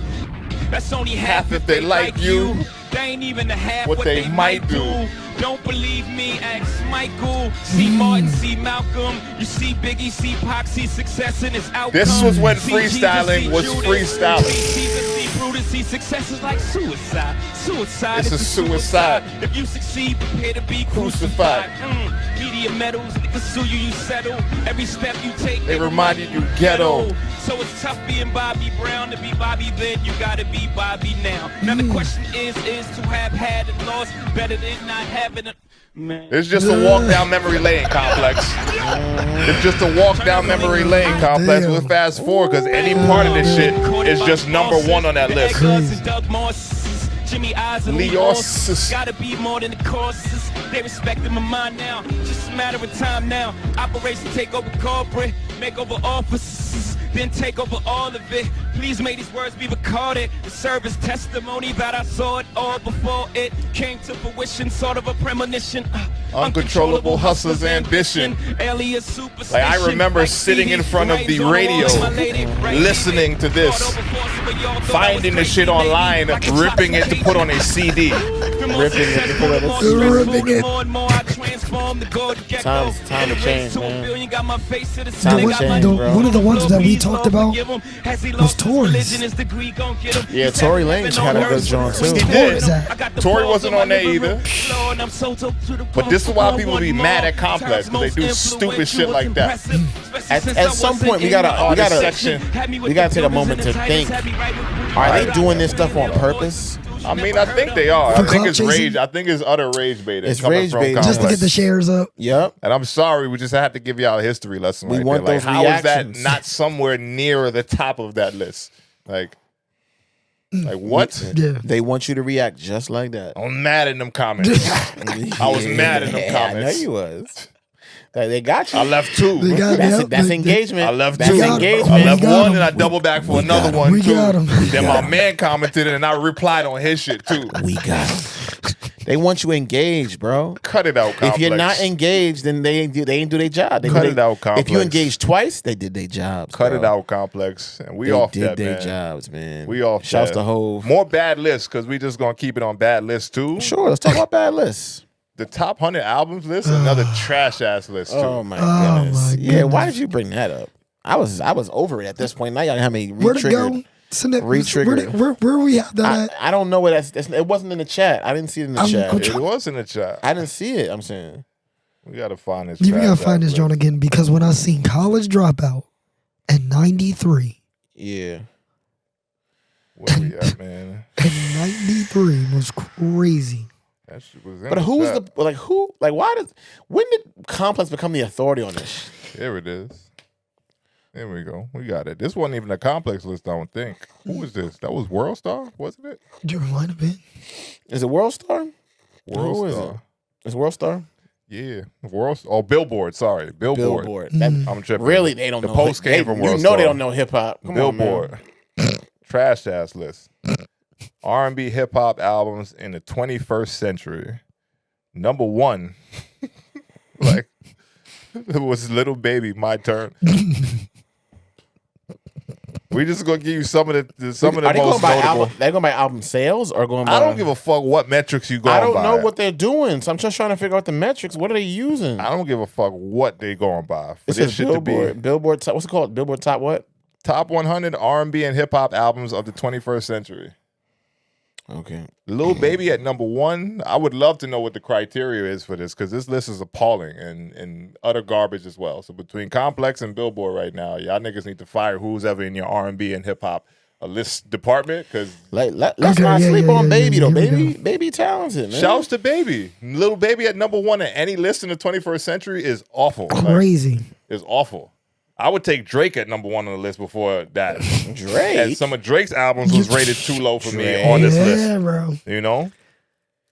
Speaker 9: That's only half if they like you. They ain't even the half what they might do. Don't believe me, ask Michael. See Martin, see Malcolm. You see Biggie, see Pac, see success in his outcome.
Speaker 1: This was when freestyling was freestyling.
Speaker 9: See Brutus, see success is like suicide. Suicide
Speaker 1: is a suicide.
Speaker 9: If you succeed, prepare to be crucified. Media medals, niggas sue you, you settle. Every step you take,
Speaker 1: they remind you ghetto.
Speaker 9: So it's tough being Bobby Brown. To be Bobby then, you gotta be Bobby now. Now the question is to have had and lost better than not having it. Man.
Speaker 1: It's just a walk down memory lane complex. It's just a walk down memory lane complex. We'll fast forward because any part of this shit is just number one on that list.
Speaker 9: Jimmy Eyes and Leos gotta be more than the causes. They respect in my mind now. Just a matter of time now. Operation take over corporate, make over offices, then take over all of it. Please may these words be recorded to serve as testimony that I saw it all before it came to fruition. Sort of a premonition.
Speaker 1: Uncontrollable hustler's ambition.
Speaker 9: Alias superstition.
Speaker 1: Like I remember sitting in front of the radio, listening to this, finding the shit online, ripping it to put on a CD.
Speaker 3: Ripping it. Time to change, man. Time to change, bro.
Speaker 4: One of the ones that we talked about was Tory's.
Speaker 3: Yeah, Tory Lanez had a good joint too.
Speaker 1: He did. Tory wasn't on there either. But this is why people be mad at Complex, because they do stupid shit like that.
Speaker 3: At some point, we gotta take a moment to think: are they doing this stuff on purpose?
Speaker 1: I mean, I think they are. I think it's rage. I think it's utter rage baiting.
Speaker 3: It's rage baiting
Speaker 4: just to get the shares up.
Speaker 3: Yep.
Speaker 1: And I'm sorry, we just had to give y'all a history lesson.
Speaker 3: We
Speaker 1: right
Speaker 3: want
Speaker 1: there.
Speaker 3: those
Speaker 1: how
Speaker 3: reactions.
Speaker 1: is that not somewhere near the top of that list? Like what?
Speaker 4: Yeah.
Speaker 3: They want you to react just like that.
Speaker 1: I'm mad in them comments. I was mad in them comments.
Speaker 3: I know you was. They got you.
Speaker 1: I left two.
Speaker 3: That's engagement.
Speaker 1: I left
Speaker 3: that's
Speaker 1: two.
Speaker 3: Engagement.
Speaker 1: I left one and I doubled back for another one too. Then my
Speaker 3: him.
Speaker 1: man commented and I replied on his shit too.
Speaker 3: We got him. They want you engaged, bro.
Speaker 1: Cut it out, Complex.
Speaker 3: If you're not engaged, then they ain't do their job.
Speaker 1: Cut it out, Complex.
Speaker 3: If you engage twice, they did their jobs.
Speaker 1: Cut
Speaker 3: bro.
Speaker 1: it out, Complex. And we
Speaker 3: they
Speaker 1: off
Speaker 3: did
Speaker 1: that,
Speaker 3: their
Speaker 1: man.
Speaker 3: jobs, man.
Speaker 1: We off
Speaker 3: Shouts
Speaker 1: that.
Speaker 3: to Hove.
Speaker 1: More bad lists, because we just gonna keep it on bad lists too.
Speaker 3: Sure, let's talk about bad lists.
Speaker 1: The top 100 albums list, another trash ass list too.
Speaker 3: Oh my goodness. Yeah, why did you bring that up? I was over it at this point. Now y'all have me
Speaker 4: Where'd it go?
Speaker 3: Re-triggered.
Speaker 4: Where we have that at?
Speaker 3: I don't know where that's. It wasn't in the chat. I didn't see it in the chat.
Speaker 1: It was in the chat.
Speaker 3: I didn't see it. I'm saying.
Speaker 1: We gotta find this.
Speaker 4: You gotta find this joint again, because when I seen College Dropout at 93.
Speaker 3: Yeah.
Speaker 1: Where we at, man?
Speaker 4: And 93 was crazy.
Speaker 1: That shit was in
Speaker 3: But when did Complex become the authority on this?
Speaker 1: There it is. There we go. We got it. This wasn't even a Complex list, I don't think. Who was this? That was World Star, wasn't it?
Speaker 4: You might have been.
Speaker 3: Is it World Star?
Speaker 1: World
Speaker 3: Who
Speaker 1: Star.
Speaker 3: is it? Is World Star?
Speaker 1: Yeah. Billboard. Sorry. Billboard. I'm tripping.
Speaker 3: Really, they don't know.
Speaker 1: The post came from World
Speaker 3: You know
Speaker 1: Star.
Speaker 3: they don't know hip hop.
Speaker 1: Billboard. Trash ass list. R&B hip hop albums in the 21st century. Number one, like it was Little Baby, My Turn. We just gonna give you some of the most notable.
Speaker 3: They going by album sales or going by?
Speaker 1: I don't give a fuck what metrics you going by.
Speaker 3: I don't know what they're doing, so I'm just trying to figure out the metrics. What are they using?
Speaker 1: I don't give a fuck what they going by. For
Speaker 3: It
Speaker 1: this
Speaker 3: says
Speaker 1: shit
Speaker 3: Billboard.
Speaker 1: to be
Speaker 3: Billboard. What's it called? Billboard Top what?
Speaker 1: Top 100 R&B and hip hop albums of the 21st century.
Speaker 3: Okay.
Speaker 1: Lil Baby at number one. I would love to know what the criteria is for this, because this list is appalling and utter garbage as well. So between Complex and Billboard right now, y'all niggas need to fire who's ever in your R&B and hip hop list department, because
Speaker 3: let's not sleep on Baby though. Baby talented, man.
Speaker 1: Shouts to Baby. Lil Baby at number one at any list in the 21st century is awful.
Speaker 4: Crazy.
Speaker 1: It's awful. I would take Drake at number one on the list before that.
Speaker 3: Drake?
Speaker 1: And some of Drake's albums was rated too low for me on this list.
Speaker 4: Yeah, bro.
Speaker 1: You know?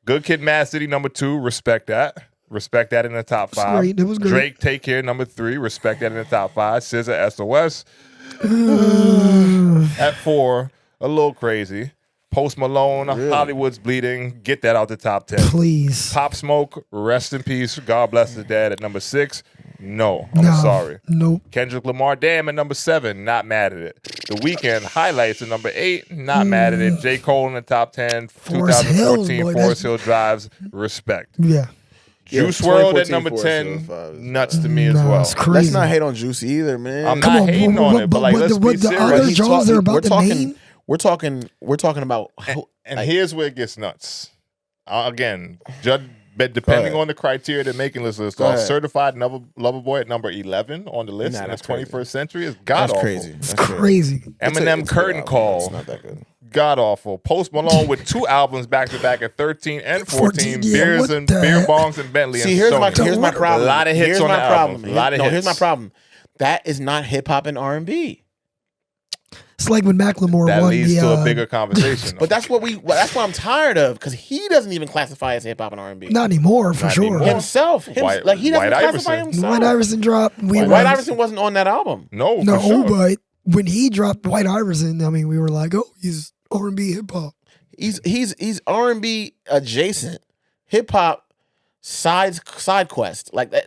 Speaker 1: Good Kid, Mad City, number two. Respect that. Respect that in the top 5.
Speaker 4: Great. It was great.
Speaker 1: Drake, Take Care, number 3. Respect that in the top 5. SZA, SOS. At 4, a little crazy. Post Malone, Hollywood's Bleeding. Get that out the top 10.
Speaker 4: Please.
Speaker 1: Pop Smoke, rest in peace. God bless the dead at number 6. No, I'm sorry.
Speaker 4: Nope.
Speaker 1: Kendrick Lamar, Damn at number 7, not mad at it. The Weeknd, Highlights at number 8, not mad at it. J. Cole in the top 10,
Speaker 4: Forest
Speaker 1: 2014
Speaker 4: Hills, boy,
Speaker 1: Forest Hill Drives, respect.
Speaker 4: Yeah.
Speaker 1: Juice WRLD at number 10, nuts to me as
Speaker 4: Nah,
Speaker 1: well.
Speaker 4: it's crazy.
Speaker 3: Let's not hate on Juicy either, man.
Speaker 1: I'm not hating on it, but like, let's be
Speaker 4: the other
Speaker 1: serious.
Speaker 4: Jones are about to name.
Speaker 3: We're talking about.
Speaker 1: And here's where it gets nuts. Again, depending on the criteria they're making this list, certified lover boy at number 11 on the list in the 21st century is god awful.
Speaker 3: That's
Speaker 4: crazy.
Speaker 1: Eminem
Speaker 3: it's
Speaker 1: Curtain Call,
Speaker 3: it's not that good.
Speaker 1: god awful. Post Malone with 2 albums back to back at 13 and 14,
Speaker 4: 14, yeah,
Speaker 1: beers and beer bongs and Bentley.
Speaker 3: See,
Speaker 1: and
Speaker 3: here's
Speaker 1: Sony.
Speaker 3: my problem.
Speaker 1: A lot of hits
Speaker 3: here's
Speaker 1: on
Speaker 3: my
Speaker 1: the
Speaker 3: problem.
Speaker 1: album. A lot of hits.
Speaker 3: Here's my problem. That is not hip hop and R&B.
Speaker 4: It's like when Macklemore
Speaker 1: That
Speaker 4: won
Speaker 1: leads
Speaker 4: the.
Speaker 1: to a bigger conversation.
Speaker 3: But that's what I'm tired of, because he doesn't even classify as hip hop and R&B.
Speaker 4: Not anymore, for
Speaker 1: Not
Speaker 4: sure.
Speaker 1: anymore.
Speaker 3: Himself, like he doesn't
Speaker 1: White
Speaker 3: classify
Speaker 1: Iverson.
Speaker 3: himself.
Speaker 4: White Iverson dropped.
Speaker 3: White Iverson wasn't on that album.
Speaker 1: No,
Speaker 4: No,
Speaker 1: for sure.
Speaker 4: but when he dropped White Iverson, I mean, we were like, oh, he's R&B hip hop.
Speaker 3: He's R&B adjacent, hip hop side quest. Like that.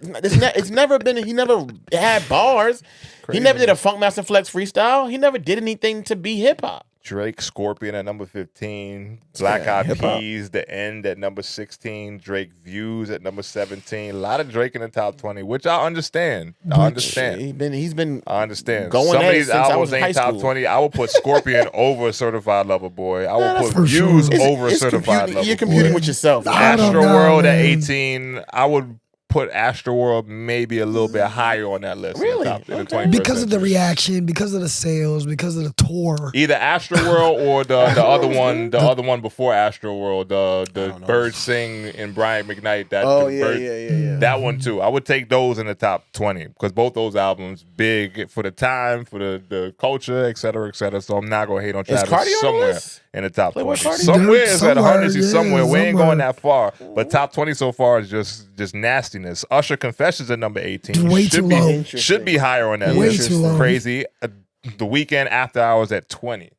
Speaker 3: It's never been. He never had bars. He never did a Funkmaster Flex freestyle. He never did anything to be hip hop.
Speaker 1: Drake, Scorpion at number 15. Black Eyed Peas, The End at number 16. Drake, Views at number 17. A lot of Drake in the top 20, which I understand. I understand.
Speaker 3: He's been
Speaker 1: I understand.
Speaker 3: going
Speaker 1: Some
Speaker 3: at
Speaker 1: of
Speaker 3: it
Speaker 1: these
Speaker 3: since I
Speaker 1: albums
Speaker 3: was in high
Speaker 1: ain't top
Speaker 3: school.
Speaker 1: 20. I will put Scorpion over Certified Lover Boy. I will
Speaker 4: for
Speaker 1: put Views
Speaker 4: sure.
Speaker 1: over Certified Lover
Speaker 3: You're
Speaker 1: Boy.
Speaker 3: computing with yourself.
Speaker 4: I don't
Speaker 1: Astro
Speaker 4: know,
Speaker 1: World at
Speaker 4: man.
Speaker 1: 18. I would put Astro World maybe a little bit higher on that list.
Speaker 3: Really?
Speaker 1: In the
Speaker 3: Okay.
Speaker 1: 21st
Speaker 4: Because of the
Speaker 1: century.
Speaker 4: reaction, because of the sales, because of the tour.
Speaker 1: Either Astro World or the other one, the other one before Astro World, the Bird Sing and Brian McKnight. That
Speaker 3: yeah.
Speaker 1: that one too. I would take those in the top 20 because both those albums big for the time, for the culture, et cetera, et cetera. So I'm not gonna hate on Travis
Speaker 3: Cardi on the
Speaker 1: somewhere
Speaker 3: list?
Speaker 1: in the top
Speaker 3: Playboy
Speaker 1: 20.
Speaker 3: Cardi?
Speaker 1: Somewhere it's at 100.
Speaker 4: Yeah,
Speaker 1: Somewhere we ain't going
Speaker 4: somewhere.
Speaker 1: that far, but top 20 so far is just nastiness. Usher Confessions at number 18.
Speaker 4: Way too low.
Speaker 1: Should be higher on that
Speaker 4: Way
Speaker 1: list.
Speaker 4: too low.
Speaker 1: Crazy. The Weeknd After Hours at 20.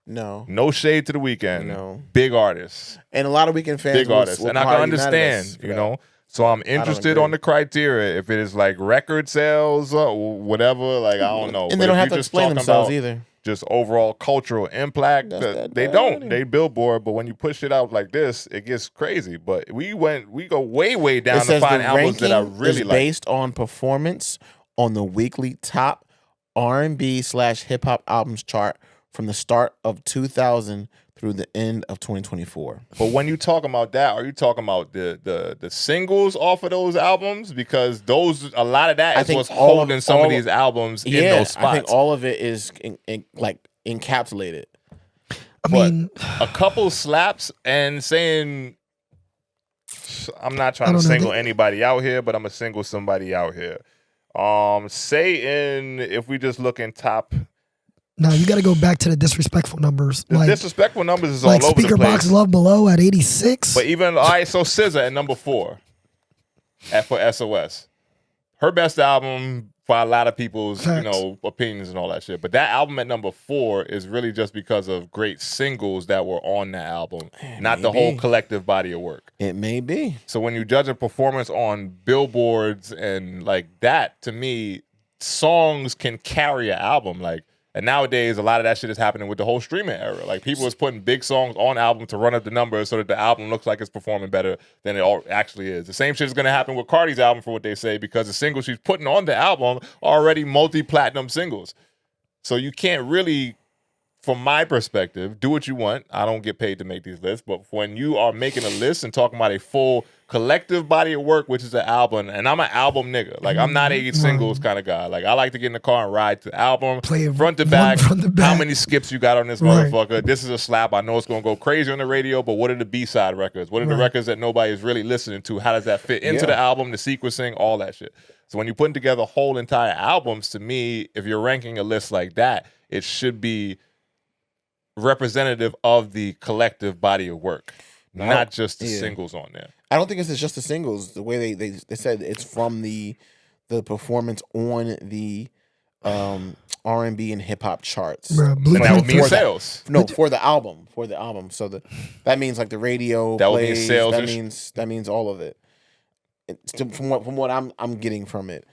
Speaker 3: No
Speaker 1: shade to the Weeknd.
Speaker 3: No.
Speaker 1: Big artist.
Speaker 3: And a lot of Weekend fans
Speaker 1: Big artist. And I can understand, you know. So I'm interested
Speaker 3: agree.
Speaker 1: on the criteria. If it is like record sales or whatever, like I don't know.
Speaker 3: And
Speaker 1: But
Speaker 3: they
Speaker 1: if
Speaker 3: don't
Speaker 1: you
Speaker 3: have to
Speaker 1: just
Speaker 3: explain
Speaker 1: talking
Speaker 3: themselves
Speaker 1: about
Speaker 3: either.
Speaker 1: Just overall cultural impact.
Speaker 3: That
Speaker 1: They
Speaker 3: bad.
Speaker 1: don't. They Billboard, but when you push it out like this, it gets crazy. But we go way down
Speaker 3: It
Speaker 1: to
Speaker 3: says
Speaker 1: find
Speaker 3: the
Speaker 1: albums that I
Speaker 3: ranking
Speaker 1: really
Speaker 3: is
Speaker 1: like.
Speaker 3: based on performance on the weekly top R&B/hip hop albums chart from the start of 2000 through the end of 2024.
Speaker 1: But when you talking about that, are you talking about the singles off of those albums? Because a lot of that
Speaker 3: I
Speaker 1: is
Speaker 3: think
Speaker 1: what's holding some of
Speaker 3: all-
Speaker 1: these albums in
Speaker 3: Yeah,
Speaker 1: those spots.
Speaker 3: I think all of it is like encapsulated.
Speaker 4: I mean,
Speaker 1: a couple slaps and saying, I'm not
Speaker 4: I
Speaker 1: trying to
Speaker 4: don't know.
Speaker 1: single anybody out here, but I'm gonna single somebody out here. If we just look in top,
Speaker 4: no, you got to go back to the disrespectful numbers.
Speaker 1: the
Speaker 4: Like,
Speaker 1: disrespectful numbers is
Speaker 4: like
Speaker 1: all over the
Speaker 4: Speaker
Speaker 1: place.
Speaker 4: Box Love Below at 86.
Speaker 1: But even all right, so SZA at number 4 for SOS. Her best album for a lot of people's
Speaker 4: Facts.
Speaker 1: opinions and all that shit. But that album at number 4 is really just because of great singles that were on that album, not the whole collective body of work.
Speaker 3: It may be.
Speaker 1: So when you judge a performance on billboards and like that, to me, songs can carry an album. And nowadays, a lot of that shit is happening with the whole streaming era. Like people is putting big songs on album to run up the numbers so that the album looks like it's performing better than it actually is. The same shit is going to happen with Cardi's album for what they say, because the singles she's putting on the album are already multi-platinum singles. So you can't really, from my perspective, do what you want. I don't get paid to make these lists, but when you are making a list and talking about a full collective body of work, which is an album, and I'm an album nigga. Like I'm not a singles kind of guy. Like I like to get in the car and ride to the album,
Speaker 4: Play it
Speaker 1: front to
Speaker 4: one
Speaker 1: back.
Speaker 4: front to back.
Speaker 1: How many skips you got on this
Speaker 4: Right.
Speaker 1: motherfucker? This is a slap. I know it's gonna go crazy on the radio, but what are the B-side records? What are the
Speaker 4: Right.
Speaker 1: records that nobody is really listening to? How does that fit into
Speaker 3: Yeah.
Speaker 1: the album, the sequencing, all that shit? So when you're putting together whole entire albums, to me, if you're ranking a list like that, it should be representative of the collective body of work, not just the singles on there.
Speaker 3: I don't think it's just the singles. The way they said it's from the performance on the R&B and hip hop charts.
Speaker 4: Bruh,
Speaker 1: And that would mean
Speaker 3: For the-
Speaker 1: sales.
Speaker 3: No, for the album. So that means like the radio
Speaker 1: That would mean
Speaker 3: plays,
Speaker 1: sales
Speaker 3: That
Speaker 1: and
Speaker 3: means all of it. from what I'm getting from it.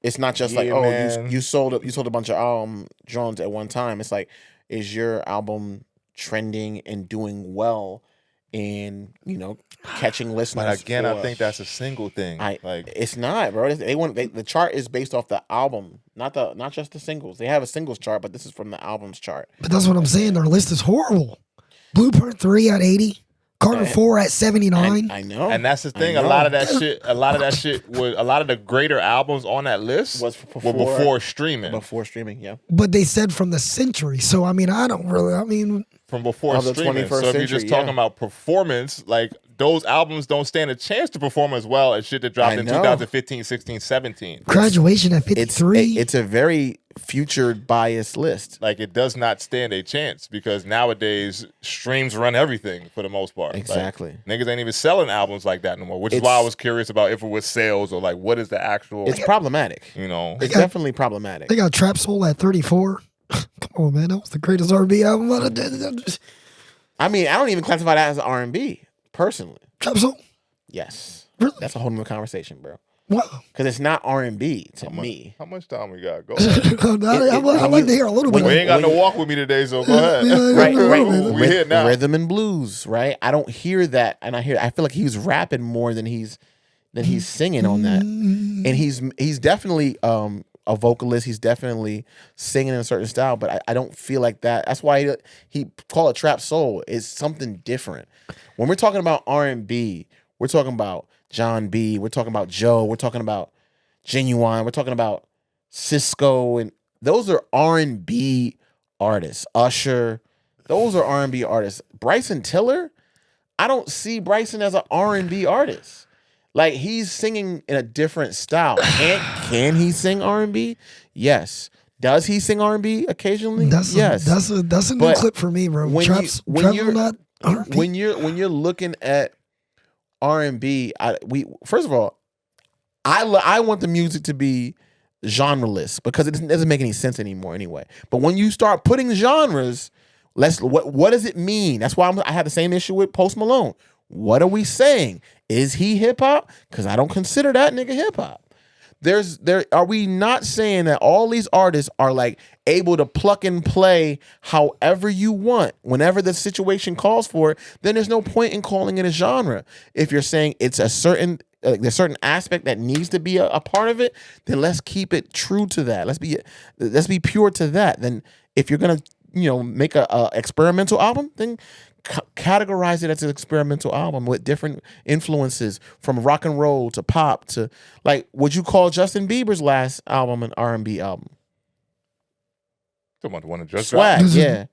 Speaker 3: It's not just like,
Speaker 1: man.
Speaker 3: you sold a bunch of drones at one time. It's like, is your album trending and doing well and catching listeners?
Speaker 1: But again, I think that's a single thing.
Speaker 3: It's not, bro. The chart is based off the album, not just the singles. They have a singles chart, but this is from the album's chart.
Speaker 4: But that's what I'm saying. Their list is horrible. Blueprint 3 at 80. Carter 4 at 79.
Speaker 3: I know.
Speaker 1: And that's the thing. A lot of that shit was a lot of the greater albums on that list were before streaming.
Speaker 3: Before streaming, yeah.
Speaker 4: But they said from the century. So I mean,
Speaker 1: from before streaming. So if you're just talking about performance, like those albums don't stand a chance to perform as well as shit that dropped in 2015, 16, 17.
Speaker 4: Graduation at 53.
Speaker 3: It's a very future biased list.
Speaker 1: Like it does not stand a chance because nowadays streams run everything for the most part.
Speaker 3: Exactly.
Speaker 1: Like, niggas ain't even selling albums like that no more, which is why I was curious about if it was sales or like what is the actual.
Speaker 3: It's problematic.
Speaker 1: It's
Speaker 3: definitely problematic.
Speaker 4: They got Trap Soul at 34. Come on, man, that was the greatest R&B album.
Speaker 3: I mean, I don't even classify that as R&B personally.
Speaker 4: Trap Soul?
Speaker 3: Yes.
Speaker 4: Really?
Speaker 3: That's a whole nother conversation, bro.
Speaker 4: What?
Speaker 3: Because it's not R&B to me.
Speaker 1: How much time we got? Go
Speaker 4: I'd like to hear a little bit.
Speaker 1: We ain't got no walk with me today, so go ahead.
Speaker 3: Right.
Speaker 1: We here now.
Speaker 3: Rhythm and blues, right? I don't hear that, and I feel like he's rapping more than he's singing on that, and he's definitely a vocalist. He's definitely singing in a certain style, but I don't feel like that. That's why he call it trap soul. It's something different. When we're talking about R&B, we're talking about John B. We're talking about Joe. We're talking about Genuine. We're talking about Cisco, and those are R&B artists. Usher, those are R&B artists. Bryson Tiller, I don't see Bryson as an R&B artist. Like he's singing in a different style. Can he sing R&B? Yes. Does he sing R&B occasionally? Yes.
Speaker 4: That's a new clip for me, bro.
Speaker 3: When you're looking at R&B, first of all, I want the music to be genreless because it doesn't make any sense anymore anyway. But when you start putting genres, what does it mean? That's why I have the same issue with Post Malone. What are we saying? Is he hip hop? Because I don't consider that nigga hip hop. Are we not saying that all these artists are like able to pluck and play however you want, whenever the situation calls for it? Then there's no point in calling it a genre. If you're saying it's a certain aspect that needs to be a part of it, then let's keep it true to that. Let's be pure to that. Then if you're gonna make a experimental album, then categorize it as an experimental album with different influences from rock and roll to pop to like, would you call Justin Bieber's last album an R&B album?
Speaker 1: Talking about the one that just
Speaker 3: Swag,
Speaker 1: dropped?
Speaker 3: yeah.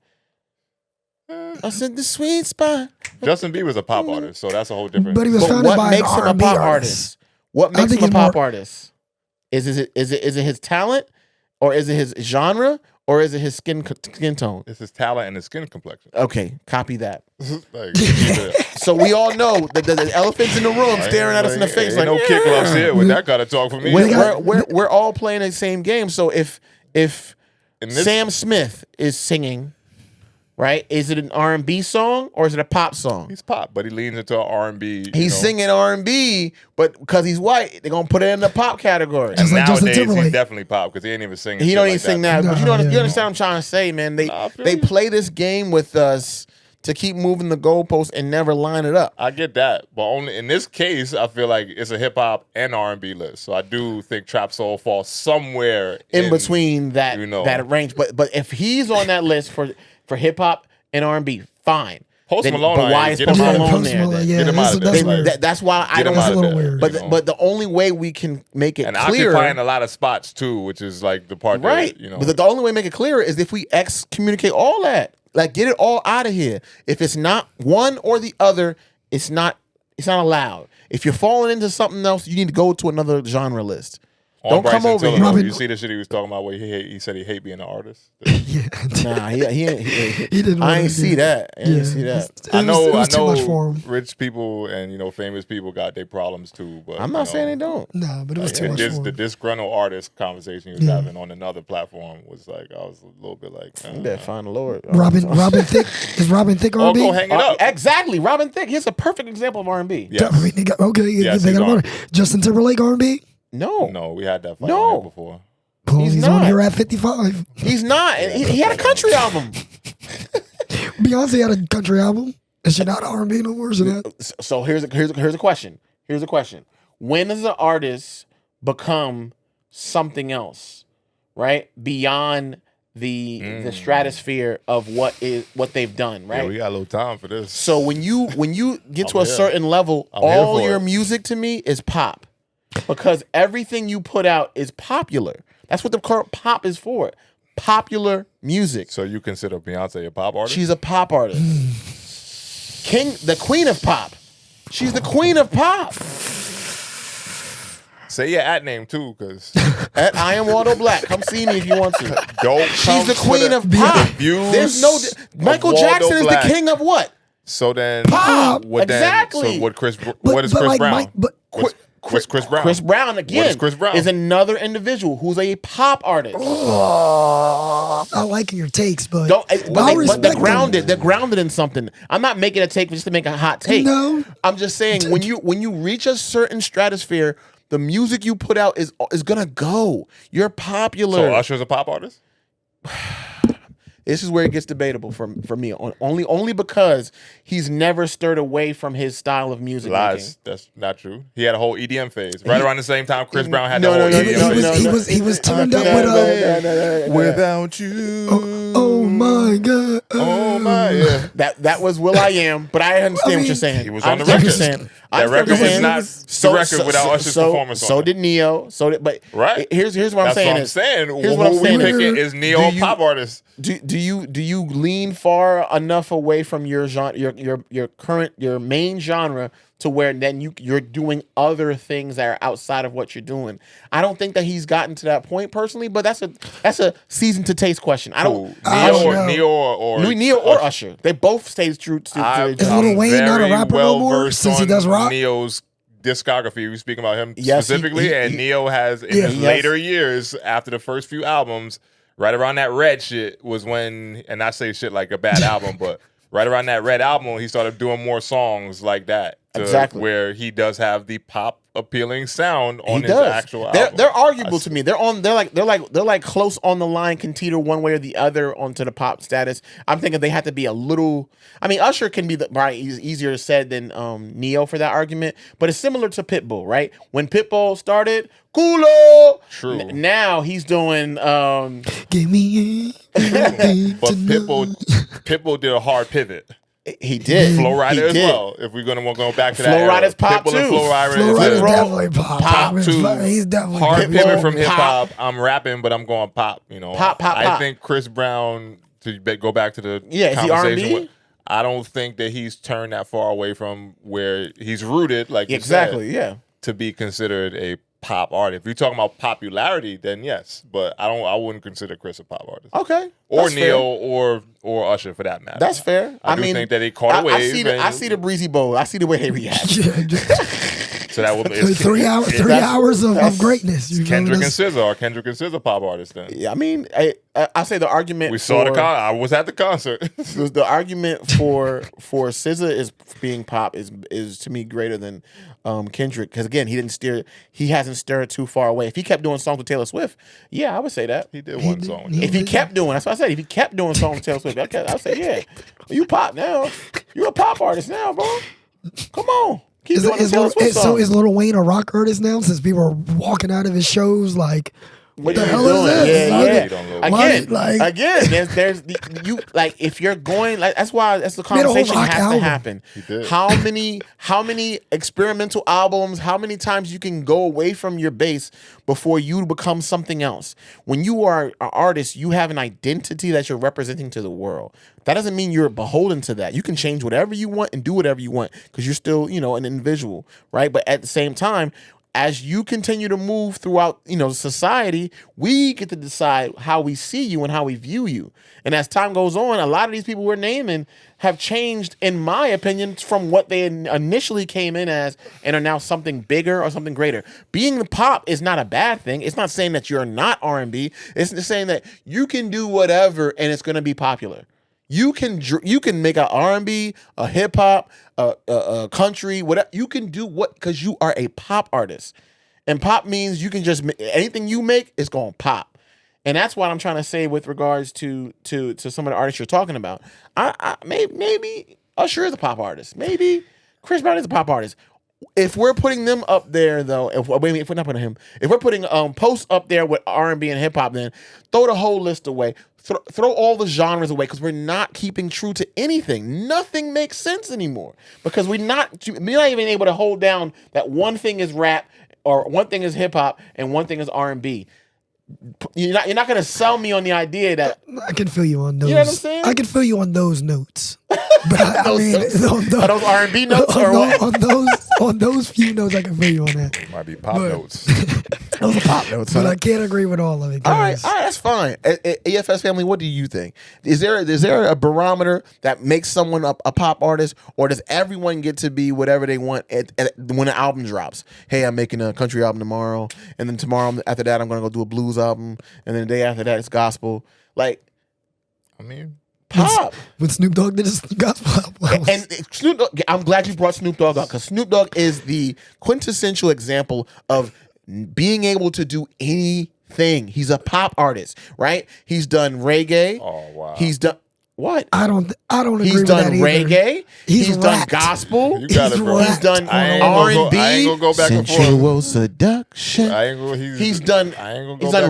Speaker 3: I said the sweet spot.
Speaker 1: Justin Bieber's a pop artist, so that's a whole different.
Speaker 4: But he was founded by an R&B artist.
Speaker 3: What makes him a pop artist? Is it his talent, or is it his genre, or is it his skin tone?
Speaker 1: It's his talent and his skin complexion.
Speaker 3: Okay, copy that. So we all know the elephants in the room staring at us in the face.
Speaker 1: Ain't
Speaker 3: like,
Speaker 1: no kick gloves here with that kind of talk for me.
Speaker 3: We're all playing the same game. So if Sam Smith is singing, right, is it an R&B song or is it a pop song?
Speaker 1: He's pop, but he leans into R&B.
Speaker 3: He's singing R&B, but because he's white, they're gonna put it in the pop category.
Speaker 1: And nowadays, he's definitely pop because he ain't even singing.
Speaker 3: He
Speaker 1: shit
Speaker 3: don't
Speaker 1: like
Speaker 3: even sing
Speaker 1: that.
Speaker 3: now. But you understand what I'm trying to say, man. They play this game with us to keep moving the goalposts and never line it up.
Speaker 1: I get that, but only in this case, I feel like it's a hip hop and R&B list. So I do think Trap Soul falls somewhere
Speaker 3: in between that that range. But if he's on that list for hip hop and R&B, fine.
Speaker 1: Post Malone,
Speaker 3: but why is Post Malone there?
Speaker 1: Get him out of there.
Speaker 3: That's why I don't.
Speaker 1: That's a little weird.
Speaker 3: But the only way we can make it
Speaker 1: and
Speaker 3: clear,
Speaker 1: occupying a lot of spots too, which is like the part
Speaker 3: right.
Speaker 1: that,
Speaker 3: But the only way to make it clearer is if we excommunicate all that. Like, get it all out of here. If it's not one or the other, it's not allowed. If you're falling into something else, you need to go to another genre list. Don't come over here.
Speaker 1: You see the shit he was talking about where he said he hate being an artist?
Speaker 4: Yeah.
Speaker 3: Nah, he
Speaker 4: didn't.
Speaker 3: I ain't see that. I ain't see that.
Speaker 1: I know
Speaker 4: too much for him.
Speaker 1: rich people and famous people got their problems too, but
Speaker 3: I'm not saying they don't.
Speaker 4: Nah, but it was too much for him.
Speaker 1: The disgruntled artist conversation he was having on another platform was like, I was a little bit like,
Speaker 3: You better find the Lord.
Speaker 4: Robin Thicke is Robin Thicke R&B?
Speaker 1: go hang it up.
Speaker 3: Exactly, Robin Thicke. Here's a perfect example of R&B.
Speaker 1: Yes.
Speaker 4: Okay,
Speaker 1: Yes,
Speaker 4: they
Speaker 1: he's
Speaker 4: got
Speaker 1: on.
Speaker 4: about it. Justin Timberlake R&B?
Speaker 1: No, we had that fight
Speaker 3: No.
Speaker 1: on here before.
Speaker 4: Oh,
Speaker 3: He's
Speaker 4: he's
Speaker 3: not.
Speaker 4: on here at 55.
Speaker 3: He's not. He had a country album.
Speaker 4: Beyonce had a country album. Is she not R&B no more?
Speaker 3: So here's a question. Here's a question. When does an artist become something else, right? Beyond the stratosphere of what they've done, right?
Speaker 1: Yeah, we got a little time for this.
Speaker 3: So when you get to a certain level,
Speaker 1: I'm here
Speaker 3: all
Speaker 1: for
Speaker 3: your
Speaker 1: it.
Speaker 3: music to me is pop. Because everything you put out is popular. That's what the current pop is for. Popular music.
Speaker 1: So you consider Beyonce a pop artist?
Speaker 3: She's a pop artist. The queen of pop. She's the queen of pop.
Speaker 1: Say your at name too, because
Speaker 3: I am Waldo Black. Come see me if you want to.
Speaker 1: don't.
Speaker 3: She's the queen of pop. There's no. Michael Jackson is the king of what?
Speaker 1: So then,
Speaker 3: Pop.
Speaker 1: What
Speaker 3: Exactly.
Speaker 1: Then, so what is Chris Brown? What's Chris Brown?
Speaker 3: Chris Brown again.
Speaker 1: What is Chris Brown?
Speaker 3: Is another individual who's a pop artist.
Speaker 4: I like your takes, but
Speaker 3: they're grounded. They're grounded in something. I'm not making a take just to make a hot take.
Speaker 4: No,
Speaker 3: I'm just saying when you reach a certain stratosphere, the music you put out is gonna go. You're popular.
Speaker 1: So Usher's a pop artist?
Speaker 3: This is where it gets debatable for me. Only because he's never stirred away from his style of music.
Speaker 1: Lies. That's not true. He had a whole EDM phase. Right around the same time Chris Brown had
Speaker 4: he was turned up with
Speaker 1: Without You.
Speaker 4: Oh my God.
Speaker 1: Oh my, yeah.
Speaker 3: That was Will I Am, but I understand what you're saying.
Speaker 1: He was on the record. That record was not the record without Usher's performance on it.
Speaker 3: So did Neo. But
Speaker 1: right.
Speaker 3: Here's what I'm saying.
Speaker 1: That's what I'm saying.
Speaker 3: Here's what I'm saying.
Speaker 1: Picking is Neo a pop artist.
Speaker 3: Do you lean far enough away from your genre, your main genre, to where then you're doing other things that are outside of what you're doing? I don't think that he's gotten to that point personally, but that's a season to taste question. I don't
Speaker 1: Neo or
Speaker 3: Usher. They both stayed true to their
Speaker 4: Is Lil Wayne not a rapper no more since he does rock?
Speaker 1: Neo's discography. We speaking about him specifically, and Neo has in his later years after the first few albums. Right around that Red shit was when, and I say shit like a bad album, but right around that Red album, he started doing more songs like that.
Speaker 3: Exactly.
Speaker 1: Where he does have the pop appealing sound on his actual album.
Speaker 3: They're arguable to me. They're like close on the line, can teeter one way or the other onto the pop status. I'm thinking they have to be a little. I mean, Usher can be easier said than Neo for that argument, but it's similar to Pitbull, right? When Pitbull started, Culo.
Speaker 1: True.
Speaker 3: Now he's doing.
Speaker 4: Give me.
Speaker 1: But Pitbull did a hard pivot.
Speaker 3: He did.
Speaker 1: Flow Rider as well. If we're gonna go back to that,
Speaker 3: Flow Rider's pop
Speaker 1: Pitbull
Speaker 3: too.
Speaker 1: And Flow Rider
Speaker 4: Flow Rider's definitely
Speaker 1: pop too.
Speaker 4: He's definitely
Speaker 1: hard pivot from
Speaker 3: Pitbull,
Speaker 1: hip hop. I'm rapping, but I'm going pop. You know,
Speaker 3: Pop.
Speaker 1: I think Chris Brown. To go back to the
Speaker 3: is he R&B?
Speaker 1: I don't think that he's turned that far away from where he's rooted. Like you
Speaker 3: exactly,
Speaker 1: said,
Speaker 3: yeah.
Speaker 1: To be considered a pop artist. If you're talking about popularity, then yes. But I wouldn't consider Chris a pop artist.
Speaker 3: Okay.
Speaker 1: Or Neo or Usher for that matter.
Speaker 3: That's fair.
Speaker 1: I mean, think that he caught a wave.
Speaker 3: I see the breezy bowl. I see the way they react.
Speaker 1: So that would be
Speaker 4: 3 hours of greatness.
Speaker 1: Kendrick and SZA. Are Kendrick and SZA pop artists then?
Speaker 3: Yeah, I mean, I say the argument.
Speaker 1: We saw I was at the concert.
Speaker 3: The argument for SZA is being pop is to me greater than Kendrick, because again he hasn't stirred too far away. If he kept doing songs with Taylor Swift, yeah, I would say that
Speaker 1: he did one song.
Speaker 3: If he kept doing, that's what I said. If he kept doing songs with Taylor Swift, I'd say yeah, you pop now. You're a pop artist now, bro. Come on. Keep doing the Taylor Swift songs.
Speaker 4: So is Lil Wayne a rock artist now? Since people are walking out of his shows like.
Speaker 3: What
Speaker 4: the
Speaker 3: are
Speaker 4: hell
Speaker 3: you doing?
Speaker 4: is this?
Speaker 3: Yeah. Again, there's you like if you're going like that's the conversation has to happen. How many experimental albums? How many times you can go away from your base before you become something else? When you are an artist, you have an identity that you're representing to the world. That doesn't mean you're beholden to that. You can change whatever you want and do whatever you want because you're still an individual, right? But at the same time, as you continue to move throughout, society, we get to decide how we see you and how we view you. And as time goes on, a lot of these people we're naming have changed, in my opinion, from what they initially came in as and are now something bigger or something greater. Being the pop is not a bad thing. It's not saying that you're not R&B. It's just saying that you can do whatever and it's going to be popular. You can make a R&B, a hip hop, a country, whatever. You can do because you are a pop artist, and pop means you can just anything you make is going to pop, and that's what I'm trying to say with regards to some of the artists you're talking about. Maybe Usher is a pop artist. Maybe Chris Brown is a pop artist. If we're putting them up there, though, if we're not putting him, if we're putting Post up there with R&B and hip hop, then throw the whole list away. Throw all the genres away because we're not keeping true to anything. Nothing makes sense anymore because we're not even able to hold down that one thing is rap or one thing is hip hop and one thing is R&B. You're not going to sell me on the idea that
Speaker 4: I can feel you on those.
Speaker 3: You know what I'm saying?
Speaker 4: I can feel you on those notes. But I mean,
Speaker 3: are those R&B notes or what?
Speaker 4: On those few notes, I can feel you on that.
Speaker 1: It might be pop notes.
Speaker 3: Those are pop notes.
Speaker 4: But I can't agree with all of it.
Speaker 3: All right, that's fine. EFS family, what do you think? Is there a barometer that makes someone a pop artist, or does everyone get to be whatever they want when the album drops? Hey, I'm making a country album tomorrow, and then tomorrow after that, I'm gonna go do a blues album, and then the day after that, it's gospel. Like,
Speaker 1: I mean,
Speaker 3: pop.
Speaker 4: When Snoop Dogg did his gospel album.
Speaker 3: And Snoop Dogg, I'm glad you brought Snoop Dogg up because Snoop Dogg is the quintessential example of being able to do anything. He's a pop artist, right? He's done reggae.
Speaker 1: Oh wow.
Speaker 3: He's done what?
Speaker 4: I don't agree
Speaker 3: He's
Speaker 4: with
Speaker 3: done
Speaker 4: that either.
Speaker 3: reggae. He's done
Speaker 4: rapped.
Speaker 3: gospel.
Speaker 1: You got it, bro.
Speaker 3: He's done R&B.
Speaker 1: I ain't gonna go back and forth.
Speaker 3: Sensual seduction. He's done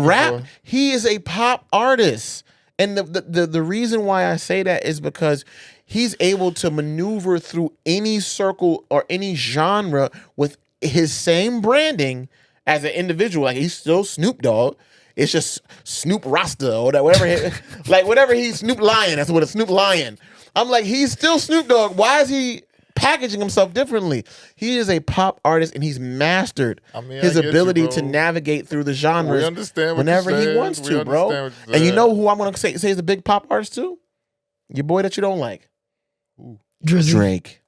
Speaker 3: rap. He is a pop artist. And the reason why I say that is because he's able to maneuver through any circle or any genre with his same branding as an individual. Like, he's still Snoop Dogg. It's just Snoop Rasta or whatever. Whatever he's Snoop Lion. That's what a Snoop Lion. I'm like, he's still Snoop Dogg. Why is he packaging himself differently? He is a pop artist and he's mastered his ability to navigate through the genres whenever he wants to, bro. And you know who I'm going to say is a big pop artist too? Your boy that you don't like.
Speaker 1: Ooh.
Speaker 3: Drake.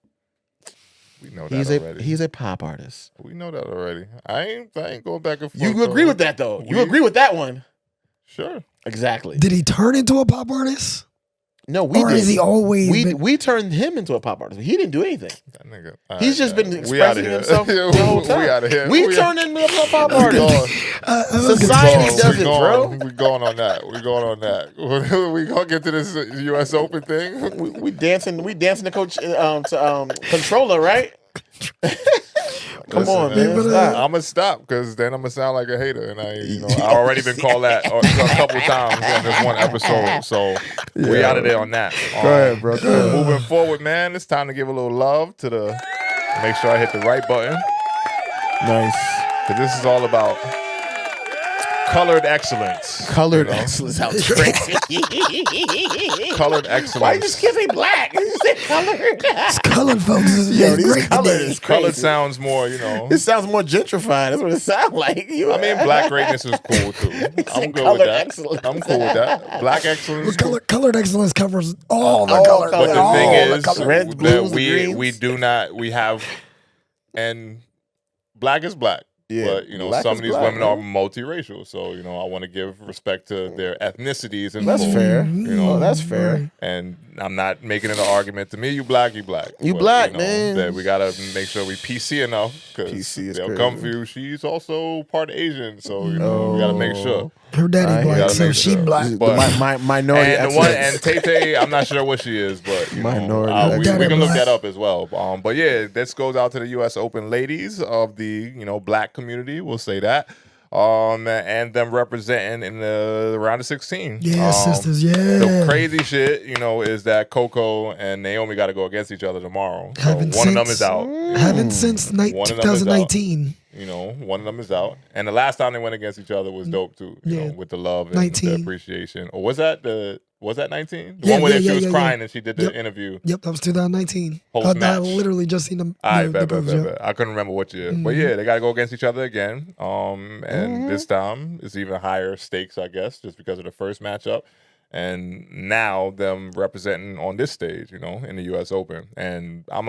Speaker 1: We know that already.
Speaker 3: He's a pop artist.
Speaker 1: We know that already. I ain't going back and forth.
Speaker 3: You agree with that though? You agree with that one?
Speaker 1: Sure.
Speaker 3: Exactly.
Speaker 4: Did he turn into a pop artist?
Speaker 3: No, we
Speaker 4: or
Speaker 3: did.
Speaker 4: Is he always?
Speaker 3: We turned him into a pop artist. He didn't do anything.
Speaker 1: That nigga.
Speaker 3: He's just been expressing himself the whole time.
Speaker 1: We out of here.
Speaker 3: We turned him into a pop artist. Society does it, bro.
Speaker 1: We going on that. We gonna get to this U.S. Open thing.
Speaker 3: We dancing to coach to controller, right? Come on, man.
Speaker 1: I'm gonna stop because then I'm gonna sound like a hater, and I already been called that a couple times on this one episode. So we out of there on that.
Speaker 3: Go ahead, bro.
Speaker 1: Moving forward, man. It's time to give a little love to the. Make sure I hit the right button.
Speaker 3: Nice.
Speaker 1: Because this is all about colored excellence.
Speaker 3: Colored excellence sounds crazy.
Speaker 1: Colored excellence.
Speaker 3: Why you just can't say black? You say colored.
Speaker 4: It's colored, folks.
Speaker 3: These
Speaker 1: colored sounds more,
Speaker 3: It sounds more gentrified. That's what it sounds like.
Speaker 1: Black greatness is cool too. I'm good with that. Excellence. I'm cool with that. Black excellence.
Speaker 4: Colored excellence covers all the colors.
Speaker 1: But the thing is,
Speaker 3: Reds, blues,
Speaker 1: we do not. We have, and black is black.
Speaker 3: Yeah,
Speaker 1: but some of these women are multiracial, so I want to give respect to their ethnicities, and
Speaker 3: that's fair. That's fair.
Speaker 1: And I'm not making it an argument. To me, you black.
Speaker 3: You black, man.
Speaker 1: That we gotta make sure we PC enough because they'll come for you. She's also part Asian, so we gotta make sure.
Speaker 4: Her daddy black, so she black.
Speaker 3: But my minority.
Speaker 1: And Tay, I'm not sure what she is, but
Speaker 3: minority.
Speaker 1: We can look that up as well. But yeah, this goes out to the U.S. Open ladies of the black community. We'll say that. And them representing in the round of 16.
Speaker 4: Yeah, sisters, yeah.
Speaker 1: The crazy shit, is that Coco and Naomi got to go against each other tomorrow. So one of them is out.
Speaker 4: Haven't since 2019.
Speaker 1: One of them is out. And the last time they went against each other was dope too. With the love and the appreciation. Or was that the Was that 19? The one where she was crying and she did the interview.
Speaker 4: Yep, that was 2019.
Speaker 1: Post-match.
Speaker 4: I literally just seen them.
Speaker 1: I couldn't remember what year. But yeah, they got to go against each other again. And this time it's even higher stakes, I guess, just because of the first matchup. And now them representing on this stage, you know, in the U.S. Open. And I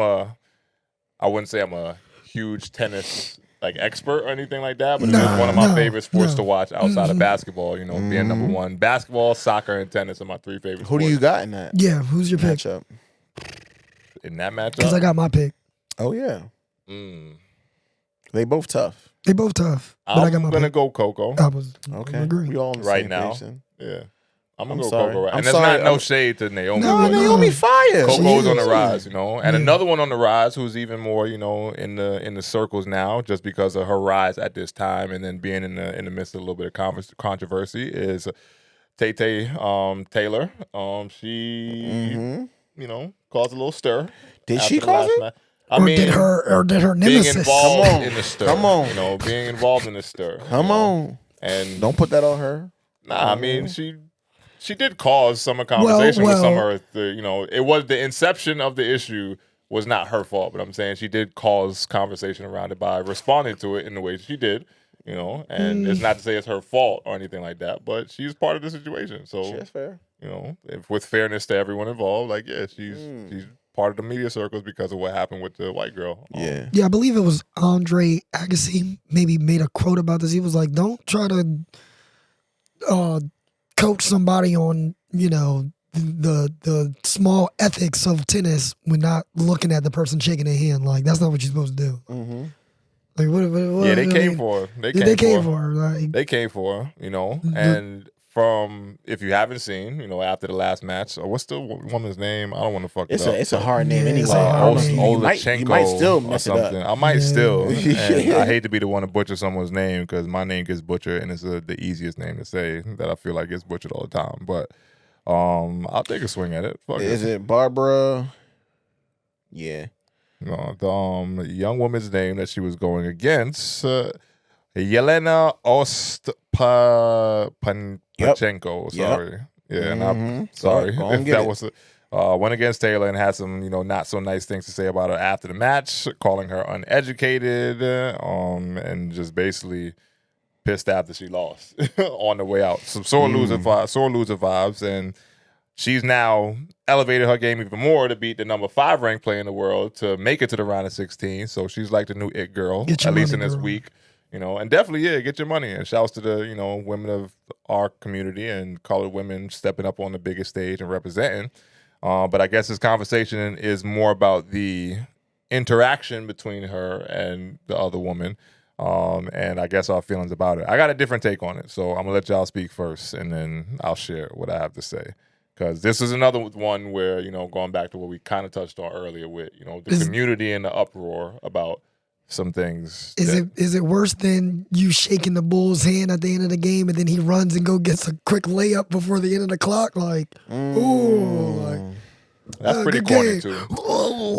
Speaker 1: wouldn't say I'm a huge tennis expert or anything like that, but it's one of my favorite sports to watch outside of basketball, you know, being number one. Basketball, soccer, and tennis are my three favorite sports.
Speaker 3: Who do you got in that?
Speaker 4: Yeah, who's your pick?
Speaker 3: Matchup?
Speaker 1: In that matchup?
Speaker 4: Because I got my pick.
Speaker 3: Oh, yeah. They both tough.
Speaker 4: They both tough. But
Speaker 1: I'm
Speaker 4: I got my
Speaker 1: going to
Speaker 4: pick.
Speaker 1: go Coco.
Speaker 4: I was
Speaker 3: okay.
Speaker 4: agreeing.
Speaker 3: We all on the
Speaker 1: right
Speaker 3: same
Speaker 1: now.
Speaker 3: page then.
Speaker 1: Yeah. I'm going to go
Speaker 3: sorry.
Speaker 1: Coco. Right.
Speaker 3: I'm
Speaker 1: And there's
Speaker 3: sorry.
Speaker 1: not no shade to Naomi.
Speaker 3: No, Naomi fire.
Speaker 1: Coco's on the rise, you know. And another one on the rise who's even more, you know, in the circles now just because of her rise at this time and then being in the midst of a little bit of controversy is Tay Taylor. She, you know, caused a little stir.
Speaker 3: Did she cause it?
Speaker 4: Did her nemesis?
Speaker 1: Being involved in the stir.
Speaker 3: Come on.
Speaker 1: You know, being involved in the stir.
Speaker 3: Come on.
Speaker 1: And
Speaker 3: don't put that on her.
Speaker 1: Nah, I mean, she did cause some conversation with some of her, you know, it was the inception of the issue was not her fault, but I'm saying she did cause conversation around it by responding to it in the way she did, you know, and it's not to say it's her fault or anything like that, but she's part of the situation. So
Speaker 3: that's fair.
Speaker 1: You know, with fairness to everyone involved, she's part of the media circles because of what happened with the white girl.
Speaker 4: Yeah, I believe it was Andre Agassi maybe made a quote about this. He was like, don't try to coach somebody on, you know, the small ethics of tennis when not looking at the person shaking their hand. Like, that's not what you're supposed to do.
Speaker 3: Mm-hmm.
Speaker 4: Like, what
Speaker 1: yeah, they came for her.
Speaker 4: They came for her. Like,
Speaker 1: they came for her, you know, and from, if you haven't seen, you know, after the last match, what's the woman's name? I don't want to fuck it up.
Speaker 3: It's a hard name anyway.
Speaker 1: Ostapenko
Speaker 3: You might still mess it up.
Speaker 1: I might still. And I hate to be the one to butcher someone's name because my name gets butchered and it's the easiest name to say that I feel like gets butchered all the time. But I'll take a swing at it. Fuck
Speaker 3: Is it Barbara? Yeah.
Speaker 1: No, the young woman's name that she was going against, Jelena Ostapenko. Sorry. Yeah, and I'm sorry if that was went against Taylor and had some, you know, not so nice things to say about her after the match, calling her uneducated, and just basically pissed after she lost on the way out. Some sore loser vibes, and she's now elevated her game even more to beat the number 5 ranked player in the world to make it to the round of 16. So she's like the new it girl, at least in this week. You know, and definitely, get your money. And shouts to the, you know, women of our community and colored women stepping up on the biggest stage and representing. But I guess this conversation is more about the interaction between her and the other woman. And I guess our feelings about it. I got a different take on it. So I'm going to let y'all speak first, and then I'll share what I have to say. Because this is another one where, you know, going back to what we kind of touched on earlier with, you know, the community and the uproar about some things.
Speaker 4: Is it worse than you shaking the Bull's hand at the end of the game and then he runs and gets a quick layup before the end of the clock? Like,
Speaker 1: that's pretty corny too.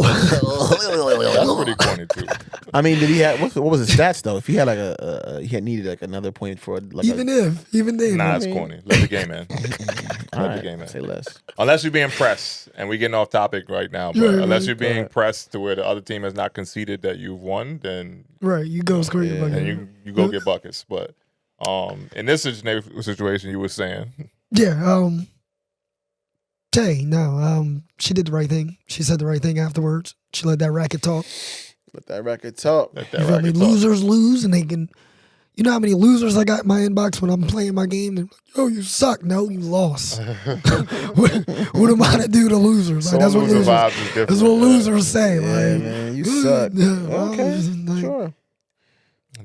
Speaker 1: That's pretty corny too.
Speaker 3: I mean, did he have what was his stats though? If he had he had needed another point for
Speaker 4: even then,
Speaker 1: nah, it's corny. Let the game in. Let the game in.
Speaker 3: Say less.
Speaker 1: Unless you're being pressed, and we're getting off topic right now. But unless you're being pressed to where the other team has not conceded that you've won, then
Speaker 4: you go score your bucket.
Speaker 1: And you go get buckets. But in this situation, you were saying,
Speaker 4: Tay, no, she did the right thing. She said the right thing afterwards. She let that racket talk.
Speaker 3: Let that racket talk.
Speaker 4: Losers lose, and they can. You know how many losers I got in my inbox when I'm playing my game? They're like, "Oh, you suck." No, you lost. what am I to do to losers? Like, that's what losers. That's what losers say.
Speaker 3: Yeah,
Speaker 4: like,
Speaker 3: man, you suck. Okay, sure.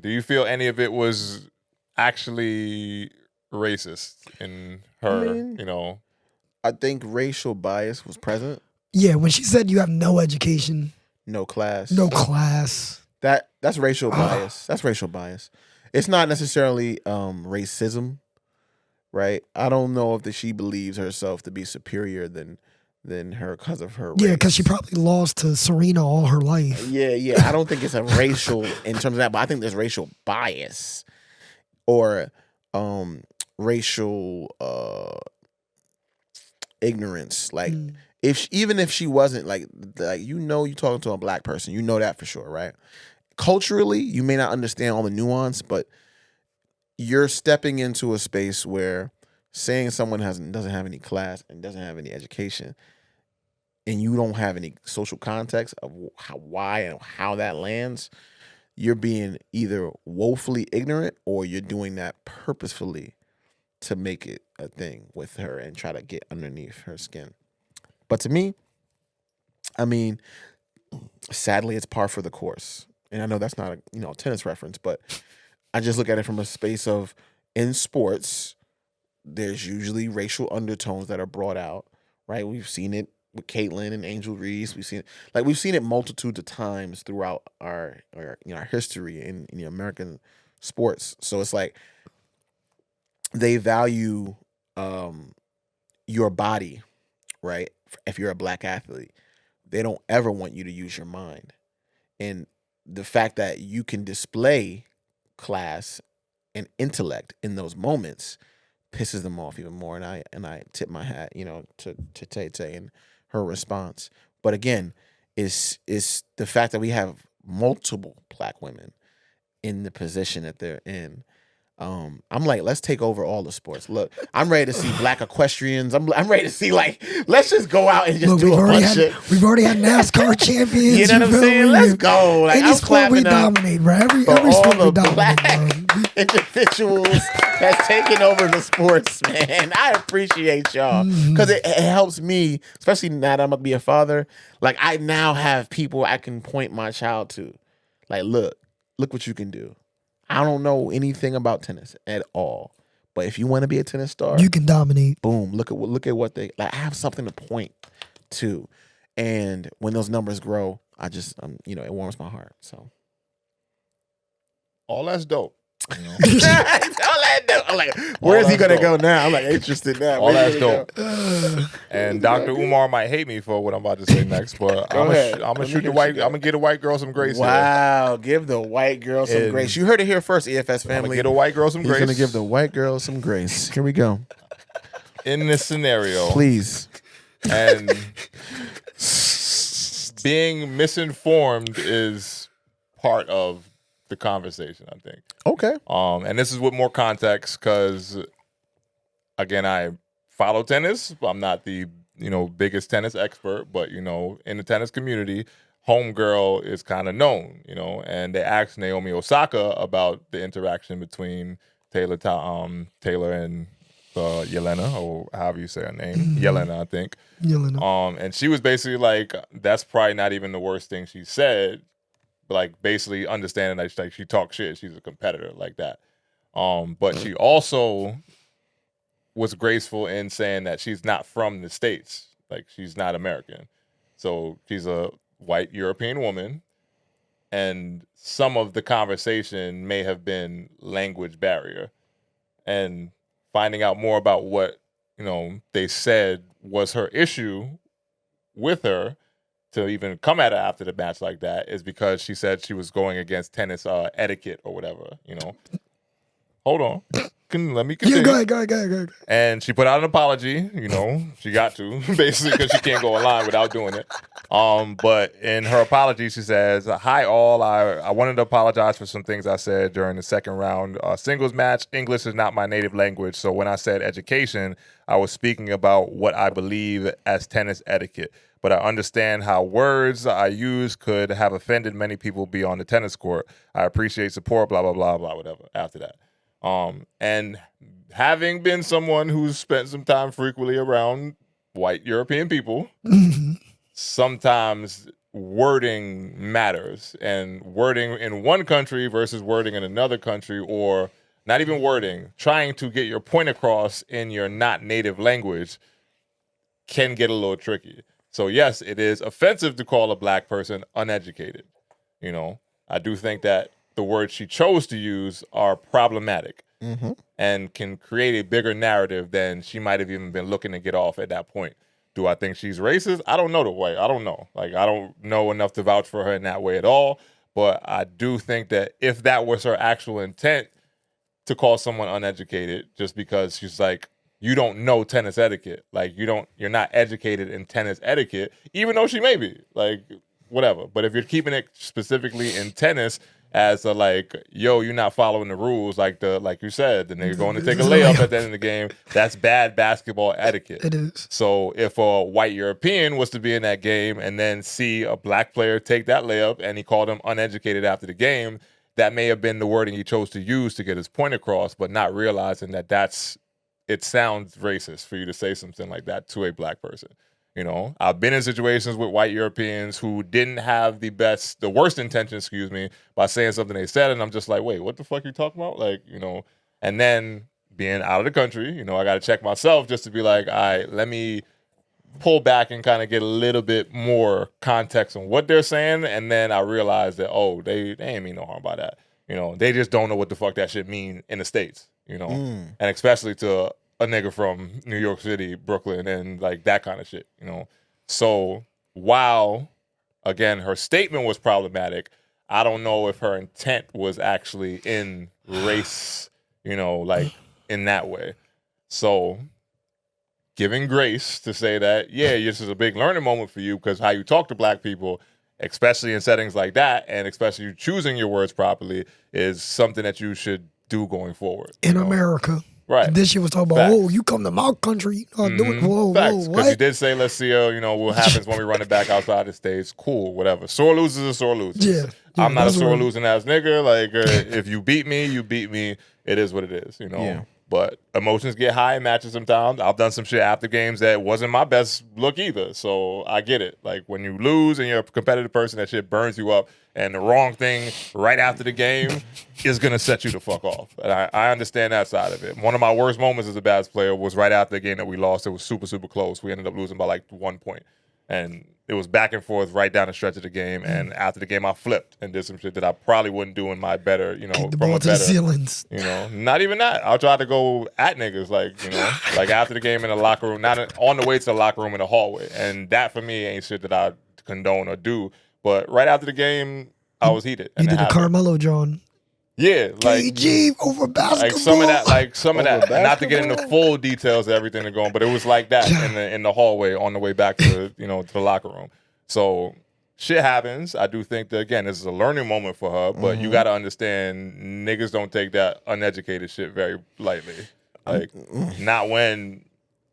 Speaker 1: Do you feel any of it was actually racist in her? You know,
Speaker 3: I think racial bias was present.
Speaker 4: Yeah, when she said you have no education,
Speaker 3: no class,
Speaker 4: that's
Speaker 3: racial bias. That's racial bias. It's not necessarily racism, right? I don't know if she believes herself to be superior than her because of her race.
Speaker 4: Yeah, because she probably lost to Serena all her life.
Speaker 3: Yeah. I don't think it's a racial in terms of that, but I think there's racial bias or racial ignorance. Like even if she wasn't like you're talking to a black person, you know that for sure, right? Culturally, you may not understand all the nuance, but you're stepping into a space where saying someone doesn't have any class and doesn't have any education, and you don't have any social context of why and how that lands, you're being either woefully ignorant or you're doing that purposefully to make it a thing with her and try to get underneath her skin. But to me, I mean, sadly, it's par for the course. And I know that's not a tennis reference, but I just look at it from a space of, in sports, there's usually racial undertones that are brought out, right? We've seen it with Caitlyn and Angel Reese. We've seen it multitudes of times throughout our history in American sports. So it's like they value your body, right? If you're a black athlete, they don't ever want you to use your mind. And the fact that you can display class and intellect in those moments pisses them off even more. And I tip my hat, to Tay and her response. But again, it's the fact that we have multiple black women in the position that they're in. I'm like, let's take over all the sports. Look, I'm ready to see black equestrians. I'm ready to see, let's just go out and just do a bunch of.
Speaker 4: We've already had NASCAR champions.
Speaker 3: You know what I'm saying? Let's go.
Speaker 4: Any
Speaker 3: I'm
Speaker 4: sport we dominate, bro. Every sport we dominate,
Speaker 3: black individuals that's taking over the sports, man. I appreciate y'all because it helps me, especially now that I'm gonna be a father. Like, I now have people I can point my child to. Like, look what you can do. I don't know anything about tennis at all, but if you want to be a tennis star,
Speaker 4: you can dominate.
Speaker 3: Boom! Look at what they like. I have something to point to, and when those numbers grow, it warms my heart. So,
Speaker 1: all that's dope.
Speaker 3: All that dope. I'm like, where is he gonna go now? I'm like interested now.
Speaker 1: All that's dope. And Dr. Umar might hate me for what I'm about to say next, but I'm gonna get a white girl some grace.
Speaker 3: Wow, give the white girl some grace. You heard it here first, EFS family.
Speaker 1: Get a white girl some grace.
Speaker 3: He's gonna give the white girl some grace. Here we go.
Speaker 1: In this scenario,
Speaker 3: please.
Speaker 1: And being misinformed is part of the conversation, I think.
Speaker 3: Okay.
Speaker 1: And this is with more context because, again, I follow tennis. I'm not the biggest tennis expert, but in the tennis community, homegirl is kind of known. And they asked Naomi Osaka about the interaction between Taylor and Jelena, or however you say her name, Jelena, I think.
Speaker 4: Jelena.
Speaker 1: And she was basically like, that's probably not even the worst thing she said. Like, basically understanding that she talks shit. She's a competitor like that. But she also was graceful in saying that she's not from the States. Like, she's not American. So she's a white European woman. And some of the conversation may have been language barrier. And finding out more about what, they said was her issue with her to even come at her after the match like that is because she said she was going against tennis etiquette or whatever, Hold on. Let me continue.
Speaker 4: Yeah, go ahead.
Speaker 1: And she put out an apology, she got to, basically, because she can't go online without doing it. But in her apology, she says, "Hi all, I wanted to apologize for some things I said during the second round singles match. English is not my native language, so when I said education, I was speaking about what I believe as tennis etiquette. But I understand how words I use could have offended many people beyond the tennis court. I appreciate support, blah, blah, blah, blah, whatever, after that. And having been someone who's spent some time frequently around white European people, sometimes wording matters. And wording in one country versus wording in another country, or not even wording, trying to get your point across in your not native language can get a little tricky. So yes, it is offensive to call a black person uneducated. I do think that the words she chose to use are problematic and can create a bigger narrative than she might have even been looking to get off at that point. Do I think she's racist? I don't know the way. I don't know. I don't know enough to vouch for her in that way at all. But I do think that if that was her actual intent to call someone uneducated, just because she's like, you don't know tennis etiquette. Like you're not educated in tennis etiquette, even though she may be. Like whatever. But if you're keeping it specifically in tennis as a like, yo, you're not following the rules, like you said, the nigga going to take a layup at the end of the game, that's bad basketball etiquette.
Speaker 4: It is.
Speaker 1: So if a white European was to be in that game and then see a black player take that layup and he called him uneducated after the game, that may have been the wording he chose to use to get his point across, but not realizing that it sounds racist for you to say something like that to a black person. You know, I've been in situations with white Europeans who didn't have the worst intentions, by saying something they said, and I'm just like, wait, what the fuck are you talking about? Like, you know, and then being out of the country, you know, I got to check myself just to be like, all right, let me pull back and kind of get a little bit more context on what they're saying, and then I realized that, oh, they ain't mean no harm by that. You know, they just don't know what the fuck that shit mean in the States, you know, and especially to a nigga from New York City, Brooklyn, and like that kind of shit, you know. So while, again, her statement was problematic, I don't know if her intent was actually in race, you know, like in that way. So giving grace to say that, yeah, this is a big learning moment for you because how you talk to black people, especially in settings like that, and especially you choosing your words properly, is something that you should do going forward.
Speaker 4: In America.
Speaker 1: Right.
Speaker 4: And this shit was talking about, oh, you come to my country, do it. Whoa,
Speaker 1: Facts.
Speaker 4: whoa,
Speaker 1: Because you
Speaker 4: what?
Speaker 1: did say, let's see, you know, what happens when we run it back outside the States. Cool, whatever. Sore losers are sore losers.
Speaker 4: Yeah,
Speaker 1: I'm not a
Speaker 4: that's
Speaker 1: sore
Speaker 4: right.
Speaker 1: losing ass nigga. Like, if you beat me, you beat me. It is what it is, you know.
Speaker 3: Yeah.
Speaker 1: But emotions get high in matches sometimes. I've done some shit after games that wasn't my best look either. So I get it. Like when you lose and you're a competitive person, that shit burns you up. And the wrong thing right after the game is going to set you the fuck off. And I understand that side of it. One of my worst moments as a basketball player was right after the game that we lost. It was super, super close. We ended up losing by like 1 point. And it was back and forth right down the stretch of the game. And after the game, I flipped and did some shit that I probably wouldn't do in my better, you know,
Speaker 4: Kick the
Speaker 1: from
Speaker 4: ball
Speaker 1: a
Speaker 4: to the
Speaker 1: better,
Speaker 4: ceilings.
Speaker 1: you know, not even that. I'll try to go at niggas, like, you know, like after the game in the locker room, not on the way to the locker room in the hallway. And that for me ain't shit that I condone or do. But right after the game, I was heated.
Speaker 4: You did a Carmelo, John.
Speaker 1: Yeah, like
Speaker 4: KG over basketball.
Speaker 1: like some of that. Not to get into full details of everything that's going, but it was like that in the hallway on the way back to to the locker room. So shit happens. I do think that again, this is a learning moment for her, but you got to understand, niggas don't take that uneducated shit very lightly. Like not when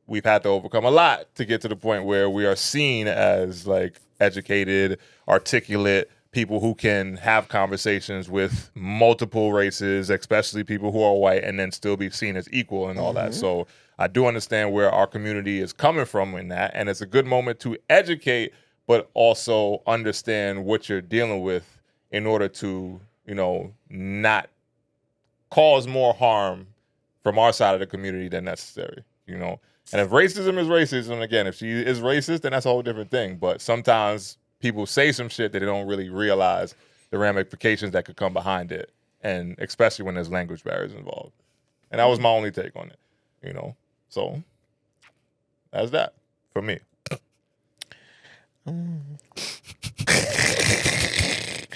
Speaker 1: we've had to overcome a lot to get to the point where we are seen as like educated, articulate people who can have conversations with multiple races, especially people who are white, and then still be seen as equal and all that. So I do understand where our community is coming from in that, and it's a good moment to educate, but also understand what you're dealing with in order to, not cause more harm from our side of the community than necessary, And if racism is racism, again, if she is racist, then that's a whole different thing. But sometimes people say some shit that they don't really realize the ramifications that could come behind it, and especially when there's language barriers involved. And that was my only take on it, So that's that for me.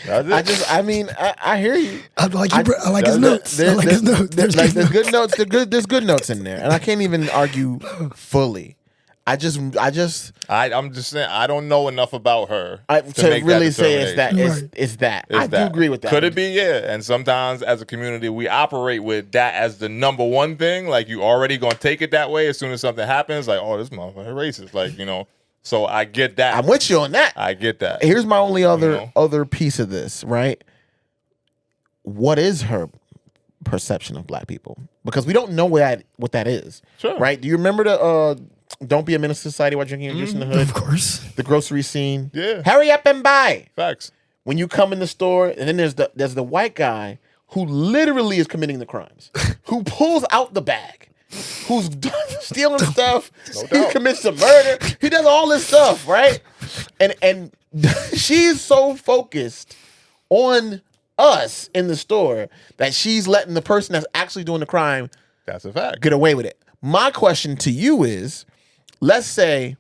Speaker 3: I hear you.
Speaker 4: I like his notes. I like his notes.
Speaker 3: There's good notes. There's good notes in there, and I can't even argue fully. I'm just
Speaker 1: saying I don't know enough about her
Speaker 3: to really say it's that. I do agree with that.
Speaker 1: Could it be? Yeah. And sometimes as a community, we operate with that as the number one thing. Like you already gonna take it that way as soon as something happens. Like, oh, this motherfucker racist. Like, So I get that.
Speaker 3: I'm with you on that.
Speaker 1: I get that.
Speaker 3: Here's my only other piece of this, right? What is her perception of black people? Because we don't know what that is. Sure. Right? Do you remember the Don't Be a Menace to Society while drinking your juice in the hood?
Speaker 4: Of course.
Speaker 3: The grocery scene.
Speaker 1: Yeah.
Speaker 3: Hurry up and buy.
Speaker 1: Facts.
Speaker 3: When you come in the store, and then there's the white guy who literally is committing the crimes, who pulls out the bag, who's stealing stuff, he commits some murder, he does all this stuff, right? And she's so focused on us in the store that she's letting the person that's actually doing the crime,
Speaker 1: that's a fact,
Speaker 3: get away with it. My question to you is, let's say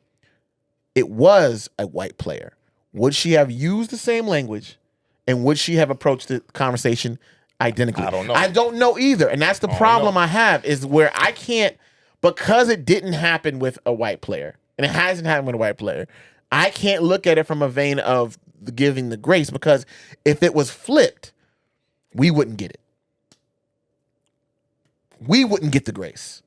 Speaker 3: it was a white player. Would she have used the same language, and would she have approached the conversation identically?
Speaker 1: I don't know.
Speaker 3: I don't know either. And that's the problem I have, is where I can't, because it didn't happen with a white player, and it hasn't happened with a white player, I can't look at it from a vein of giving the grace, because if it was flipped, we wouldn't get it. We wouldn't get the grace.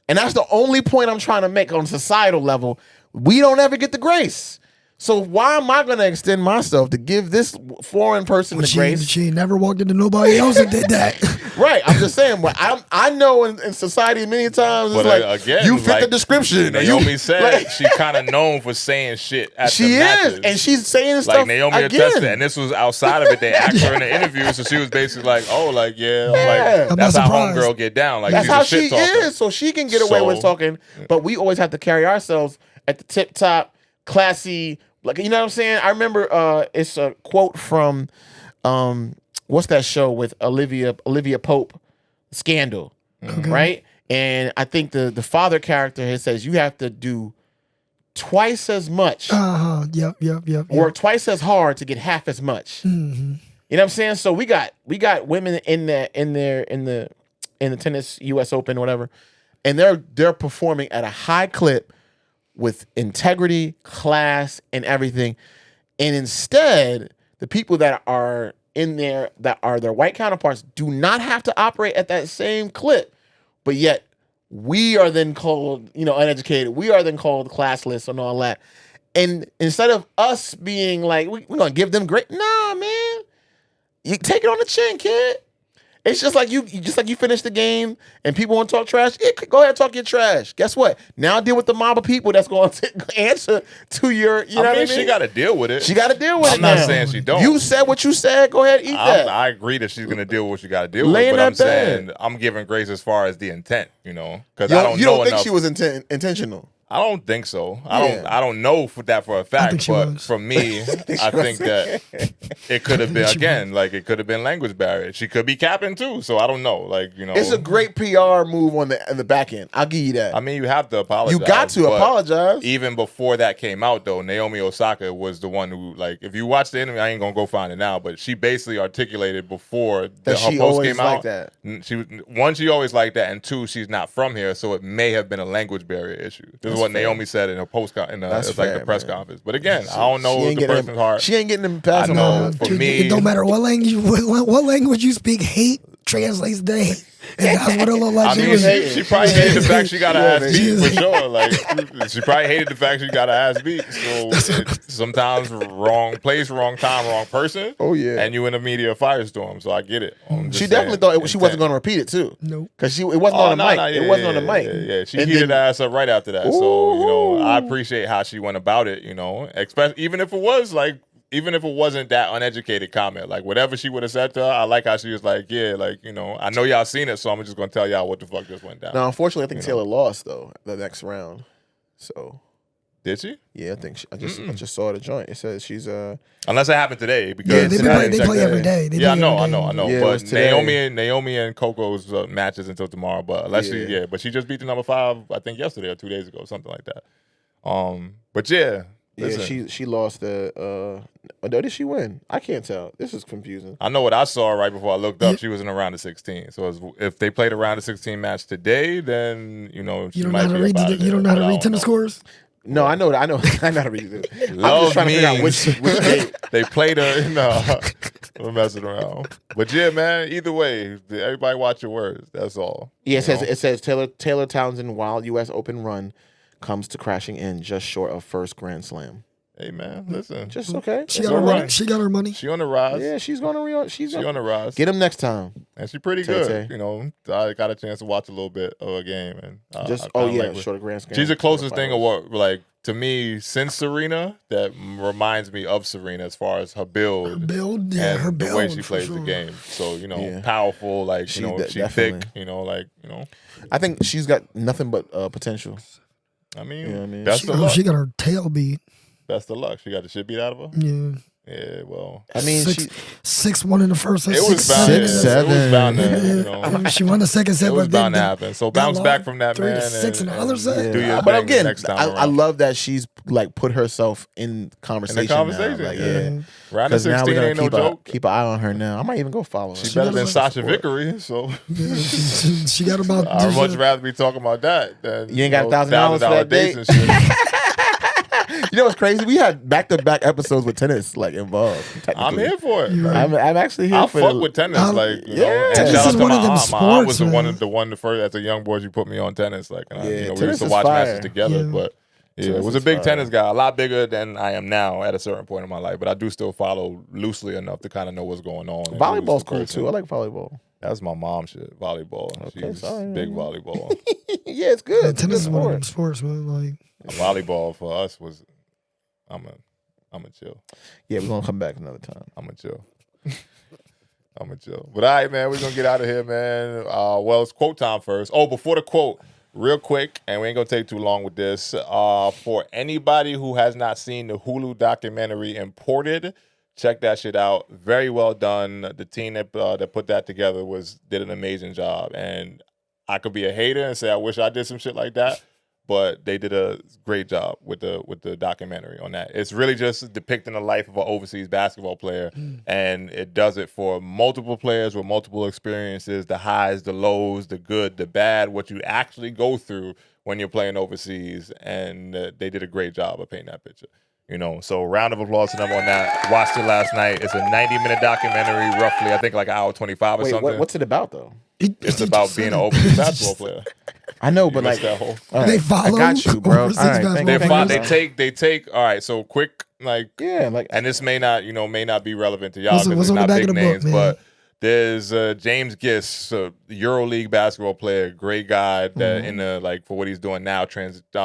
Speaker 3: And that's the only point I'm trying to make on a societal level. We don't ever get the grace. So why am I going to extend myself to give this foreign person the grace?
Speaker 4: She never walked into nobody else that did that.
Speaker 3: Right. I'm just saying, but I know in society many times it's like, again, you fit the description.
Speaker 1: Naomi said she kind of known for saying shit at the matches.
Speaker 3: She is, and she's saying stuff
Speaker 1: like Naomi attested, and this was outside of it. They asked her in the interview, so she was basically like, "Oh, like like that's how homegirl get down. Like
Speaker 3: that's
Speaker 1: she's
Speaker 3: how
Speaker 1: a shit
Speaker 3: she
Speaker 1: talker.
Speaker 3: is, so she can get away with talking. But we always have to carry ourselves at the tip top, classy. Like, you know what I'm saying? I remember it's a quote from what's that show with Olivia Pope, Scandal, right? And I think the father character says you have to do twice as much.
Speaker 4: Yep.
Speaker 3: Work twice as hard to get half as much.
Speaker 4: Mm-hmm.
Speaker 3: You know what I'm saying? So we got women in the tennis US Open or whatever, and they're performing at a high clip with integrity, class, and everything. And instead, the people that are in there that are their white counterparts do not have to operate at that same clip. But yet we are then called, uneducated. We are then called classless and all that. And instead of us being like, we're going to give them great. Nah, man. You take it on the chin, kid. It's just like you finish the game and people want to talk trash. Go ahead and talk your trash. Guess what? Now deal with the mob of people that's going to answer to your. You know what I mean?
Speaker 1: She got to deal with it.
Speaker 3: She got to deal with it.
Speaker 1: I'm not saying she don't.
Speaker 3: You said what you said. Go ahead, eat that.
Speaker 1: I agree that she's going to deal with what she got to deal with. But I'm saying I'm giving grace as far as the intent. Because I don't know.
Speaker 3: You don't think
Speaker 1: enough.
Speaker 3: she was intentional?
Speaker 1: I don't think so. I don't know for a fact. But for me, I think that it could have been it could have been language barrier. She could be capping too. So I don't know. It's
Speaker 3: a great PR move on the back end. I'll give you that.
Speaker 1: I mean, you have to apologize.
Speaker 3: You got to apologize.
Speaker 1: Even before that came out, though, Naomi Osaka was the one who, if you watch the interview, I ain't gonna go find it now, but she basically articulated before her post came out.
Speaker 3: That.
Speaker 1: She always liked that, and two, she's not from here, so it may have been a language barrier issue. This is what Naomi said in her the press conference. But again, I don't know the person's heart.
Speaker 3: She ain't getting them past.
Speaker 1: I know. For me,
Speaker 4: it don't matter what language you speak. Hate translates to hate, and that's what it looked like.
Speaker 1: She probably hated the fact she got her ass beat for sure. She probably hated the fact she got her ass beat. So sometimes wrong place, wrong time, wrong person.
Speaker 3: Oh yeah.
Speaker 1: And you in a media firestorm. So I get it.
Speaker 3: She definitely thought she wasn't going to repeat it too.
Speaker 4: Nope.
Speaker 3: Because it wasn't on the mic. It wasn't on the mic.
Speaker 1: Yeah. She heated her ass up right after that. Ooh. So I appreciate how she went about it. Especially even if it was even if it wasn't that uneducated comment, whatever she would have said to her, I like how she was like, I know y'all seen it, so I'm just gonna tell y'all what the fuck just went down.
Speaker 3: Now, unfortunately, I think Taylor lost though the next round. So
Speaker 1: did she?
Speaker 3: Yeah, I think I just saw the joint. It says she's
Speaker 1: unless it happened today because
Speaker 4: they play every day.
Speaker 1: I know.
Speaker 3: Yeah,
Speaker 1: but Naomi and Coco's matches until tomorrow. But unless but she just beat the number 5, I think yesterday or 2 days ago, something like that. But yeah. Listen.
Speaker 3: Yeah, she lost the. Did she win? I can't tell. This is confusing.
Speaker 1: I know what I saw right before I looked up. She was in a round of 16. So if they played a round of 16 match today, then she might be about it.
Speaker 4: You don't know how to read tennis scores.
Speaker 3: No, I know how to read it. I'm
Speaker 1: just
Speaker 3: trying to figure out which game.
Speaker 1: They played her. No, we're messing around. But yeah, man. Either way, everybody watch your words. That's all.
Speaker 3: Yeah, it says Taylor Townsend wild U.S. Open run comes to crashing in just short of first Grand Slam.
Speaker 1: Hey man, listen,
Speaker 3: just okay.
Speaker 4: She got her money. She got her money.
Speaker 1: She on the rise.
Speaker 3: Yeah, she's on the
Speaker 1: rise.
Speaker 3: Get him next time.
Speaker 1: And she's pretty good. I got a chance to watch a little bit of a game and
Speaker 3: short of Grand Slam.
Speaker 1: She's the closest thing of what to me since Serena that reminds me of Serena as far as her build.
Speaker 4: Her
Speaker 1: build, the way she plays the game. So powerful. She's thick.
Speaker 3: I think she's got nothing but potential.
Speaker 1: I mean, best of luck.
Speaker 4: She got her tail beat.
Speaker 1: Best of luck. She got the shit beat out of her.
Speaker 4: Yeah.
Speaker 1: Yeah, well,
Speaker 3: I mean,
Speaker 4: 6-1 in the first set.
Speaker 1: It was bound.
Speaker 3: 6-7.
Speaker 1: It was bound to, you know,
Speaker 4: She won the second set,
Speaker 1: it was
Speaker 4: but
Speaker 1: bound to
Speaker 4: then
Speaker 1: happen. So bounce back from that,
Speaker 4: 3-6 in the other set.
Speaker 1: Do your
Speaker 3: But
Speaker 1: thing
Speaker 3: again,
Speaker 1: next time
Speaker 3: I love that she's like put herself in conversation.
Speaker 1: conversation,
Speaker 3: now. Like,
Speaker 1: yeah. Round of
Speaker 3: 'Cause now
Speaker 1: 16
Speaker 3: we're
Speaker 1: ain't no
Speaker 3: gonna
Speaker 1: joke.
Speaker 3: keep an eye on her now. I might even go follow her.
Speaker 1: She's better than Sasha Vickery, so
Speaker 4: she got about.
Speaker 1: I'd much rather be talking about that than
Speaker 3: You ain't got $1,000 for that
Speaker 1: dates
Speaker 3: date?
Speaker 1: and shit.
Speaker 3: You know what's crazy? We had back-to-back episodes with tennis like involved.
Speaker 1: I'm here for it.
Speaker 3: I'm actually here
Speaker 1: I
Speaker 3: for
Speaker 1: fuck
Speaker 3: it.
Speaker 1: with tennis, like you know.
Speaker 3: yeah.
Speaker 1: And
Speaker 3: Tennis
Speaker 1: shout out
Speaker 4: is
Speaker 1: to
Speaker 4: one
Speaker 1: my
Speaker 4: of them
Speaker 1: aunt. My aunt was
Speaker 4: sports,
Speaker 1: the one the first as a young boy. She put me on tennis, like and I,
Speaker 3: Yeah,
Speaker 1: you know, we
Speaker 3: tennis
Speaker 1: used to
Speaker 3: is
Speaker 1: watch
Speaker 3: fire.
Speaker 1: matches together.
Speaker 4: Yeah.
Speaker 1: But yeah,
Speaker 3: Tennis
Speaker 1: it was a
Speaker 3: is
Speaker 1: big
Speaker 3: fire.
Speaker 1: tennis guy, a lot bigger than I am now at a certain point in my life. But I do still follow loosely enough to kind of know what's going on. and
Speaker 3: Volleyball's
Speaker 1: who's the
Speaker 3: cool
Speaker 1: person.
Speaker 3: too. I like volleyball.
Speaker 1: That was my mom shit. Volleyball.
Speaker 3: Okay,
Speaker 1: She's
Speaker 3: sorry.
Speaker 1: big volleyball.
Speaker 3: Yeah, it's good. It's a
Speaker 4: Tennis
Speaker 3: good
Speaker 4: is one of them
Speaker 3: sport.
Speaker 4: sports, man. Like
Speaker 1: Volleyball for us was, I'm a chill.
Speaker 3: Yeah, we're gonna come back another time.
Speaker 1: I'm a chill. I'm a chill. But all right, man, we're gonna get out of here, man. Well, it's quote time first. Oh, before the quote, real quick, and we ain't gonna take too long with this. For anybody who has not seen the Hulu documentary Imported, check that shit out. Very well done. The team that put that together did an amazing job. And I could be a hater and say I wish I did some shit like that, but they did a great job with the documentary on that. It's really just depicting the life of an overseas basketball player, and it does it for multiple players with multiple experiences, the highs, the lows, the good, the bad, what you actually go through when you're playing overseas, and they did a great job of painting that picture. You know, so round of applause to them on that. Watched it last night. It's a 90-minute documentary, roughly, I think like an hour 25 or
Speaker 3: Wait,
Speaker 1: something.
Speaker 3: what's it about though?
Speaker 1: It's about being an overseas basketball player.
Speaker 3: I know,
Speaker 1: You
Speaker 3: but
Speaker 1: missed
Speaker 3: like
Speaker 1: that whole.
Speaker 3: all right,
Speaker 4: They follow
Speaker 3: I got you, bro. All
Speaker 4: overseas
Speaker 3: right,
Speaker 4: basketball
Speaker 3: thank you.
Speaker 1: They take. All right, so quick, like
Speaker 3: Yeah, like
Speaker 1: and this may not be relevant to y'all
Speaker 4: What's
Speaker 1: because it's
Speaker 4: on the
Speaker 1: not
Speaker 4: back
Speaker 1: big
Speaker 4: of the book,
Speaker 1: names,
Speaker 4: man?
Speaker 1: but there's James Gist, a EuroLeague basketball player, great guy that in the like for what he's doing now,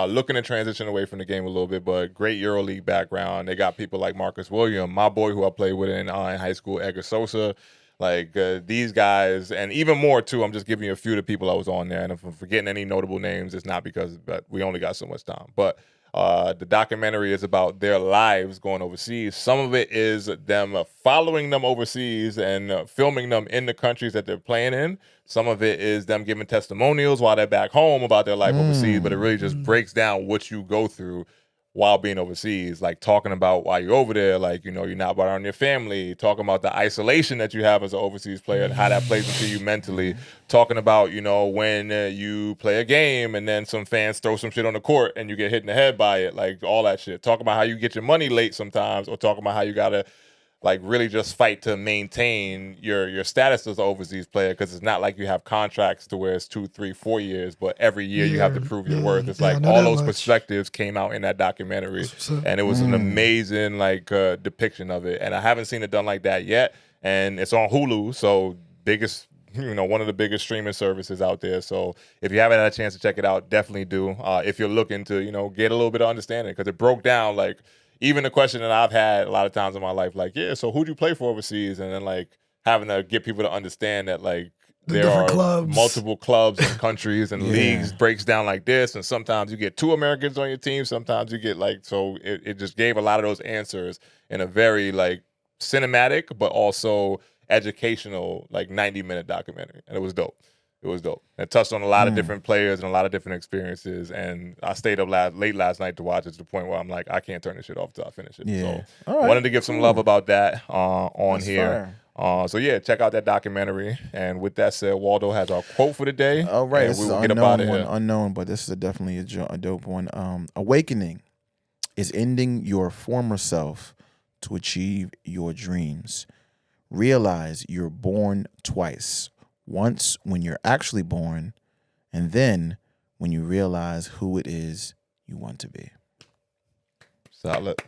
Speaker 1: looking to transition away from the game a little bit, but great EuroLeague background. They got people like Marcus Williams, my boy who I played with in high school, Edgar Sosa. Like these guys, and even more too. I'm just giving you a few of the people I was on there, and if I'm forgetting any notable names, it's not because we only got so much time. But the documentary is about their lives going overseas. Some of it is them following them overseas and filming them in the countries that they're playing in. Some of it is them giving testimonials while they're back home about their life overseas. But it really just breaks down what you go through while being overseas, like talking about why you're over there, like, you know, you're not around your family, talking about the isolation that you have as an overseas player and how that plays into you mentally, talking about, you know, when you play a game and then some fans throw some shit on the court and you get hit in the head by it, like all that shit. Talking about how you get your money late sometimes, or talking about how you gotta like really just fight to maintain your status as an overseas player, because it's not like you have contracts to where it's 2, 3, 4 years, but every year you have to prove your worth. It's like all those perspectives came out in that documentary, and it was an amazing like depiction of it. And I haven't seen it done like that yet, and it's on Hulu, so biggest, you know, one of the biggest streaming services out there. So if you haven't had a chance to check it out, definitely do. If you're looking to, you know, get a little bit of understanding, because it broke down like even the question that I've had a lot of times in my life, like, yeah, so who'd you play for overseas? And then like having to get people to understand that like there are multiple clubs and countries and leagues breaks down like this. And sometimes you get 2 Americans on your team. Sometimes you get like, so it just gave a lot of those answers in a very like cinematic, but also educational, like 90-minute documentary. And it was dope. It was dope. It touched on a lot of different players and a lot of different experiences. And I stayed up late last night to watch it, to the point where I'm like, I can't turn this shit off until I finish it.
Speaker 3: Yeah.
Speaker 1: So wanted to give some love about that on That's here. So yeah, check out that documentary. And with that said, Waldo has our quote for the day.
Speaker 3: All right,
Speaker 1: and
Speaker 3: this
Speaker 1: we will
Speaker 3: is
Speaker 1: get up out of here.
Speaker 3: unknown, but this is definitely a dope one. Awakening is ending your former self to achieve your dreams. Realize you're born twice. Once when you're actually born, and then when you realize who it is you want to be.
Speaker 1: Solid.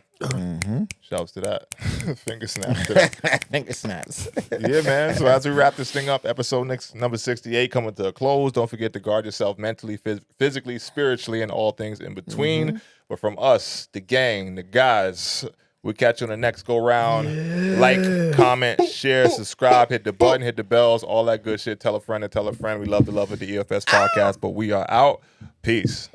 Speaker 1: Shouts to that. Finger snaps to that.
Speaker 3: Finger snaps.
Speaker 1: Yeah, man. So as we wrap this thing up, episode number 68 coming to a close. Don't forget to guard yourself mentally, physically, spiritually, and all things in between. But from us, the gang, the guys, we'll catch you on the next go round. Yeah. Like, comment, share, subscribe, hit the button, hit the bells, all that good shit. Tell a friend and tell a friend. We love the love of the EFS podcast, but we are out. Peace.